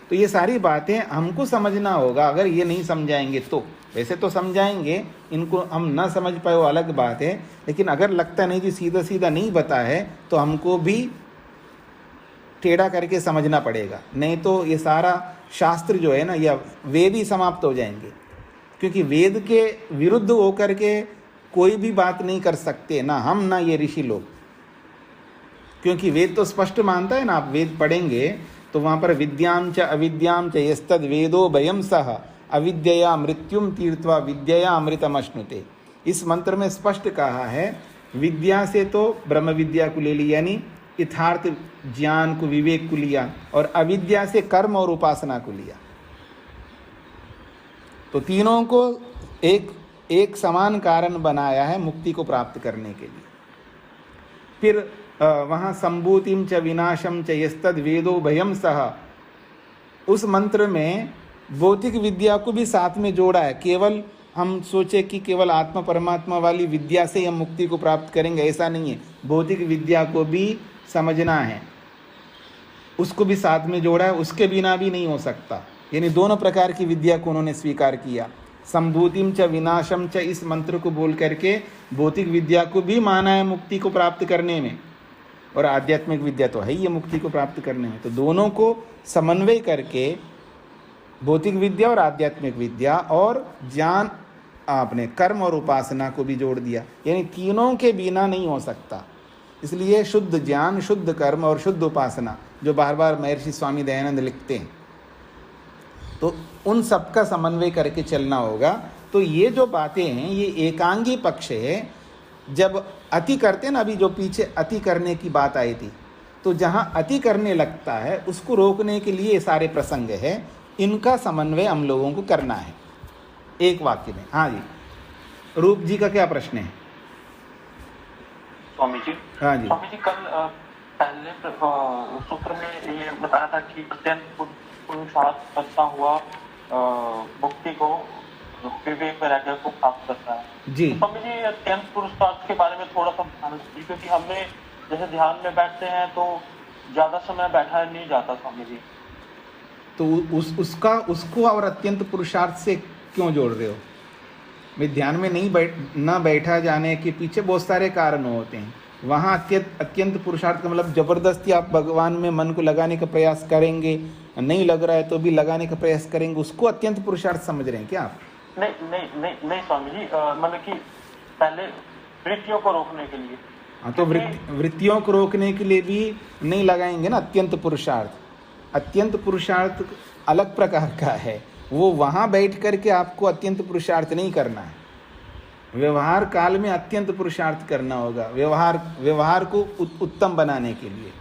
तो ये सारी बातें हमको समझना होगा। अगर ये नहीं समझाएंगे तो, वैसे तो समझाएंगे, इनको हम ना समझ पाए वो अलग बात है, लेकिन अगर लगता नहीं जी सीधा सीधा नहीं बता है तो हमको भी टेढ़ा करके समझना पड़ेगा, नहीं तो ये सारा शास्त्र जो है ना, या वेद ही समाप्त हो जाएंगे। क्योंकि वेद के विरुद्ध होकर के कोई भी बात नहीं कर सकते, ना हम ना ये ऋषि लोग। क्योंकि वेद तो स्पष्ट मानता है ना, आप वेद पढ़ेंगे तो वहाँ पर विद्याम च अविद्याम च यस्तद वेदो भयम सह अविद्यया मृत्युम तीर्थवा विद्यया अमृतम अश्नुते। इस मंत्र में स्पष्ट कहा है, विद्या से तो ब्रह्म विद्या को ले लिया, यानी यथार्थ ज्ञान को, विवेक को लिया, और अविद्या से कर्म और उपासना को लिया। तो तीनों को एक समान कारण बनाया है मुक्ति को प्राप्त करने के लिए। फिर वहाँ संभूतिम च विनाशम च यस्तद वेदो भयम सह, उस मंत्र में भौतिक विद्या को भी साथ में जोड़ा है। केवल हम सोचे कि केवल आत्मा परमात्मा वाली विद्या से हम मुक्ति को प्राप्त करेंगे, ऐसा नहीं है। भौतिक विद्या को भी समझना है, उसको भी साथ में जोड़ा है, उसके बिना भी नहीं हो सकता। यानी दोनों प्रकार की विद्या को उन्होंने स्वीकार किया। संभूतिम च विनाशम च, इस मंत्र को बोल करके भौतिक विद्या को भी माना है मुक्ति को प्राप्त करने में, और आध्यात्मिक विद्या तो है ही मुक्ति को प्राप्त करने में। तो दोनों को समन्वय करके भौतिक विद्या और आध्यात्मिक विद्या और ज्ञान, आपने कर्म और उपासना को भी जोड़ दिया। यानी तीनों के बिना नहीं हो सकता। इसलिए शुद्ध ज्ञान, शुद्ध कर्म और शुद्ध उपासना, जो बार बार महर्षि स्वामी दयानंद लिखते हैं, तो उन सब का समन्वय करके चलना होगा। तो ये जो बातें हैं ये एकांगी पक्ष है। जब अति करते हैं ना, अभी जो पीछे अति करने की बात आई थी, तो जहाँ अति करने लगता है उसको रोकने के लिए ये सारे प्रसंग है, इनका समन्वय हम लोगों को करना है एक वाक्य में। हाँ जी, रूप जी का क्या प्रश्न है? स्वामी जी, हाँ जी, स्वामी जी, कल पहले सूत्र में ये बताया था कि अत्यंत पुरुषार्थ करता हुआ मुक्ति को, विवेक वैराग्य को प्राप्त करता है जी। तो स्वामी जी, अत्यंत पुरुषार्थ के बारे में थोड़ा सा बताना चाहिए, क्योंकि हमने जैसे ध्यान में बैठते हैं तो ज्यादा समय बैठा नहीं जाता स्वामी जी। तो उसको और अत्यंत पुरुषार्थ से क्यों जोड़ रहे हो? मैं ध्यान में नहीं बैठा जाने के पीछे बहुत सारे कारण होते हैं। वहाँ अत्यंत पुरुषार्थ का मतलब जबरदस्ती आप भगवान में मन को लगाने का प्रयास करेंगे, नहीं लग रहा है तो भी लगाने का प्रयास करेंगे, उसको अत्यंत पुरुषार्थ समझ रहे हैं क्या आप? नहीं स्वामी जी, मतलब कि पहले वृत्तियों को रोकने के लिए। हाँ, तो वृत्तियों को रोकने के लिए भी नहीं लगाएंगे ना अत्यंत पुरुषार्थ। अत्यंत पुरुषार्थ अलग प्रकार का है, वो वहाँ बैठ करके आपको अत्यंत पुरुषार्थ नहीं करना है। व्यवहार काल में अत्यंत पुरुषार्थ करना होगा, व्यवहार को उत्तम बनाने के लिए।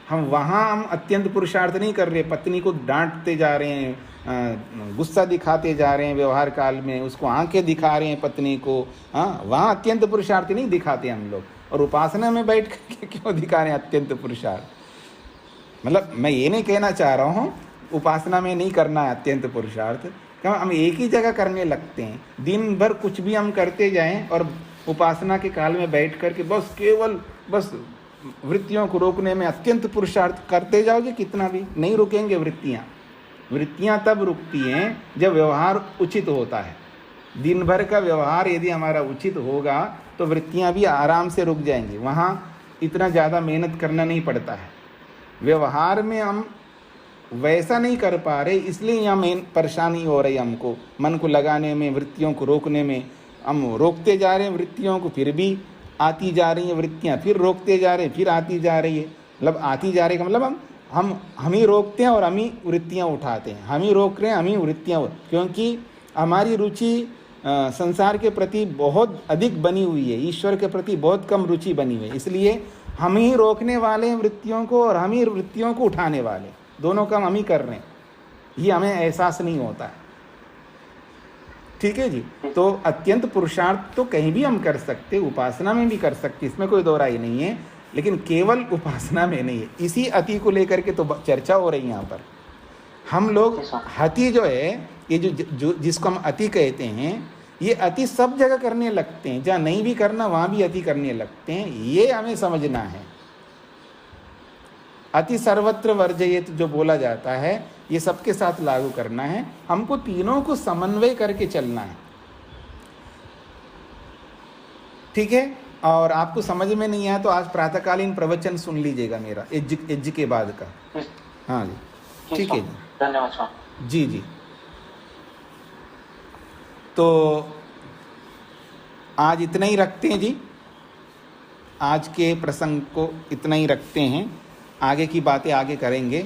हम अत्यंत पुरुषार्थ नहीं कर रहे, पत्नी को डांटते जा रहे हैं, गुस्सा दिखाते जा रहे हैं व्यवहार काल में, उसको आंखें दिखा रहे हैं पत्नी को। हाँ, वहाँ अत्यंत पुरुषार्थ नहीं दिखाते हम लोग। और उपासना में बैठ करके क्यों दिखा रहे हैं अत्यंत पुरुषार्थ? मतलब मैं ये नहीं कहना चाह रहा हूँ उपासना में नहीं करना है अत्यंत पुरुषार्थ, क्यों हम एक ही जगह करने लगते हैं। दिन भर कुछ भी हम करते जाएं और उपासना के काल में बैठ करके बस वृत्तियों को रोकने में अत्यंत पुरुषार्थ करते जाओगे, कितना भी नहीं रुकेंगे वृत्तियाँ तब रुकती हैं जब व्यवहार उचित होता है। दिन भर का व्यवहार यदि हमारा उचित होगा तो वृत्तियाँ भी आराम से रुक जाएंगी, वहाँ इतना ज़्यादा मेहनत करना नहीं पड़ता है। व्यवहार में हम वैसा नहीं कर पा रहे, इसलिए यहाँ मेन परेशानी हो रही है हमको, मन को लगाने में, वृत्तियों को रोकने में। हम रोकते जा रहे हैं वृत्तियों को, फिर भी आती जा रही हैं वृत्तियाँ, फिर रोकते जा रहे हैं, फिर आती जा रही है। मतलब आती जा रही है का मतलब हम ही रोकते हैं और हम ही वृत्तियाँ उठाते हैं, हम ही रोक रहे हैं, हम ही वृत्तियाँ, क्योंकि हमारी रुचि संसार के प्रति बहुत अधिक बनी हुई है, ईश्वर के प्रति बहुत कम रुचि बनी हुई है। इसलिए हम ही रोकने वाले हैं वृत्तियों को और हम ही वृत्तियों को उठाने वाले, दोनों काम हम ही कर रहे हैं। ये हमें एहसास नहीं होता है। ठीक है जी। तो अत्यंत पुरुषार्थ तो कहीं भी हम कर सकते, उपासना में भी कर सकते, इसमें कोई दो राय नहीं है, लेकिन केवल उपासना में नहीं है। इसी अति को लेकर के तो चर्चा हो रही है यहाँ पर। हम लोग अति जो है, ये जो जिसको हम अति कहते हैं, ये अति सब जगह करने लगते हैं, जहाँ नहीं भी करना वहाँ भी अति करने लगते हैं। ये हमें समझना है। अति सर्वत्र वर्जयेत जो बोला जाता है, ये सबके साथ लागू करना है। हमको तीनों को समन्वय करके चलना है, ठीक है। और आपको समझ में नहीं आया तो आज प्रातःकालीन प्रवचन सुन लीजिएगा मेरा एज के बाद का। हाँ जी, ठीक है जी, धन्यवाद जी जी। तो आज इतना ही रखते हैं जी, आज के प्रसंग को इतना ही रखते हैं, आगे की बातें आगे करेंगे।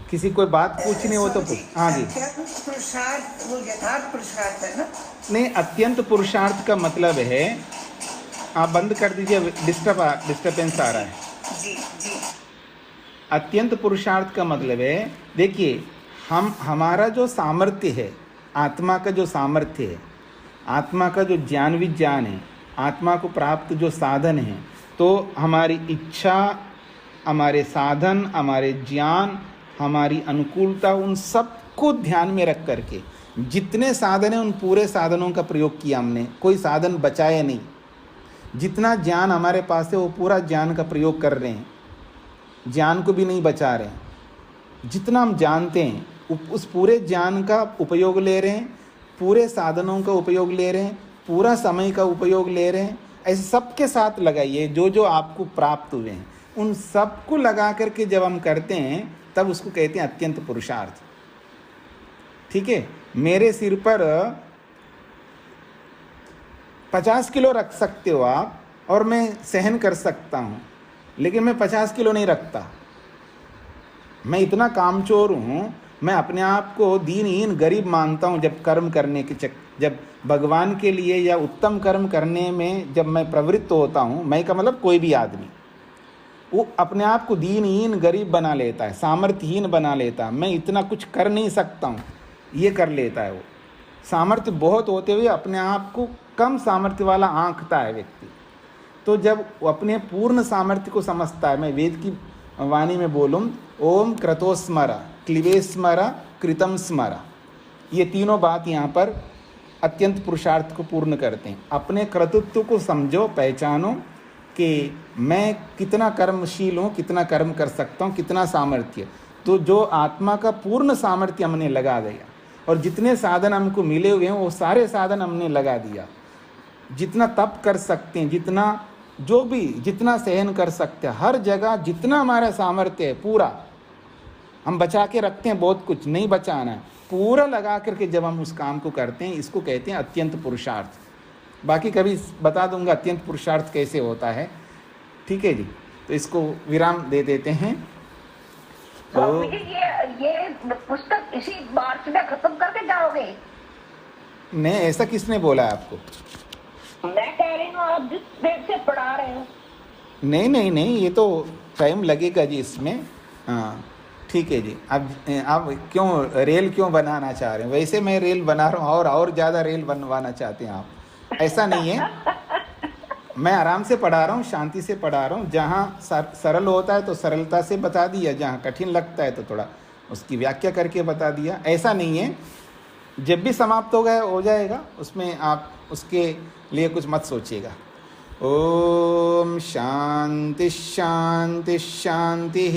किसी कोई बात पूछनी हो तो पूछ। हाँ जी, पुरुषार्थ वो यथार्थ पुरुषार्थ है ना? नहीं, अत्यंत पुरुषार्थ का मतलब है, आप बंद कर दीजिए, डिस्टर्बेंस आ रहा है। जी जी। अत्यंत पुरुषार्थ का मतलब है, देखिए हमारा जो सामर्थ्य है, आत्मा का जो सामर्थ्य है, आत्मा का जो ज्ञान विज्ञान है, आत्मा को प्राप्त जो साधन है, तो हमारी इच्छा, हमारे साधन, हमारे ज्ञान, हमारी अनुकूलता, उन सब को ध्यान में रख करके जितने साधन हैं उन पूरे साधनों का प्रयोग किया हमने, कोई साधन बचाया नहीं। जितना ज्ञान हमारे पास है वो पूरा ज्ञान का प्रयोग कर रहे हैं, ज्ञान को भी नहीं बचा रहे हैं। जितना हम जानते हैं उस पूरे ज्ञान का उपयोग ले रहे हैं, पूरे साधनों का उपयोग ले रहे हैं, पूरा समय का उपयोग ले रहे हैं। ऐसे सबके साथ लगाइए, जो जो आपको प्राप्त हुए हैं उन सबको लगा करके जब हम करते हैं तब उसको कहते हैं अत्यंत पुरुषार्थ, ठीक है। मेरे सिर पर 50 किलो रख सकते हो आप और मैं सहन कर सकता हूँ, लेकिन मैं 50 किलो नहीं रखता। मैं इतना कामचोर हूँ, मैं अपने आप को दीनहीन गरीब मानता हूँ। जब कर्म करने के जब भगवान के लिए या उत्तम कर्म करने में जब मैं प्रवृत्त होता हूँ, मैं का मतलब कोई भी आदमी, वो अपने आप को दीनहीन गरीब बना लेता है, सामर्थ्यहीन बना लेता है। मैं इतना कुछ कर नहीं सकता हूँ, ये कर लेता है। वो सामर्थ्य बहुत होते हुए अपने आप को कम सामर्थ्य वाला आंकता है व्यक्ति। तो जब वो अपने पूर्ण सामर्थ्य को समझता है, मैं वेद की वाणी में बोलूँ, ओम क्रतोस्मरा, क्लिवेस्मरा, कृतम स्मरा, ये तीनों बात यहाँ पर अत्यंत पुरुषार्थ को पूर्ण करते हैं। अपने कर्तृत्व को समझो, पहचानो कि मैं कितना कर्मशील हूँ, कितना कर्म कर सकता हूँ, कितना सामर्थ्य। तो जो आत्मा का पूर्ण सामर्थ्य हमने लगा दिया, और जितने साधन हमको मिले हुए हैं वो सारे साधन हमने लगा दिया। जितना तप कर सकते हैं, जितना जो भी जितना सहन कर सकते हैं, हर जगह जितना हमारा सामर्थ्य है पूरा हम बचा के रखते हैं। बहुत कुछ नहीं बचाना है, पूरा लगा करके जब हम उस काम को करते हैं, इसको कहते हैं अत्यंत पुरुषार्थ। बाकी कभी बता दूंगा अत्यंत पुरुषार्थ कैसे होता है, ठीक है जी। तो इसको विराम दे देते हैं। तो ये पुस्तक इसी मार्च में खत्म करके जाओगे? नहीं, ऐसा किसने बोला आपको? मैं कह रही हूँ, आप जिस रेट से पढ़ा रहे हो। नहीं नहीं नहीं, ये तो टाइम लगेगा जी इसमें। हाँ ठीक है जी। अब क्यों रेल क्यों बनाना चाह रहे हैं? वैसे मैं रेल बना रहा हूँ और ज़्यादा रेल बनवाना चाहते हैं आप, ऐसा नहीं है। मैं आराम से पढ़ा रहा हूँ, शांति से पढ़ा रहा हूँ। जहाँ सरल होता है तो सरलता से बता दिया, जहाँ कठिन लगता है तो थोड़ा उसकी व्याख्या करके बता दिया। ऐसा नहीं है, जब भी समाप्त हो गया हो जाएगा, उसमें आप उसके लिए कुछ मत सोचिएगा। ओम शांति शांति शांति।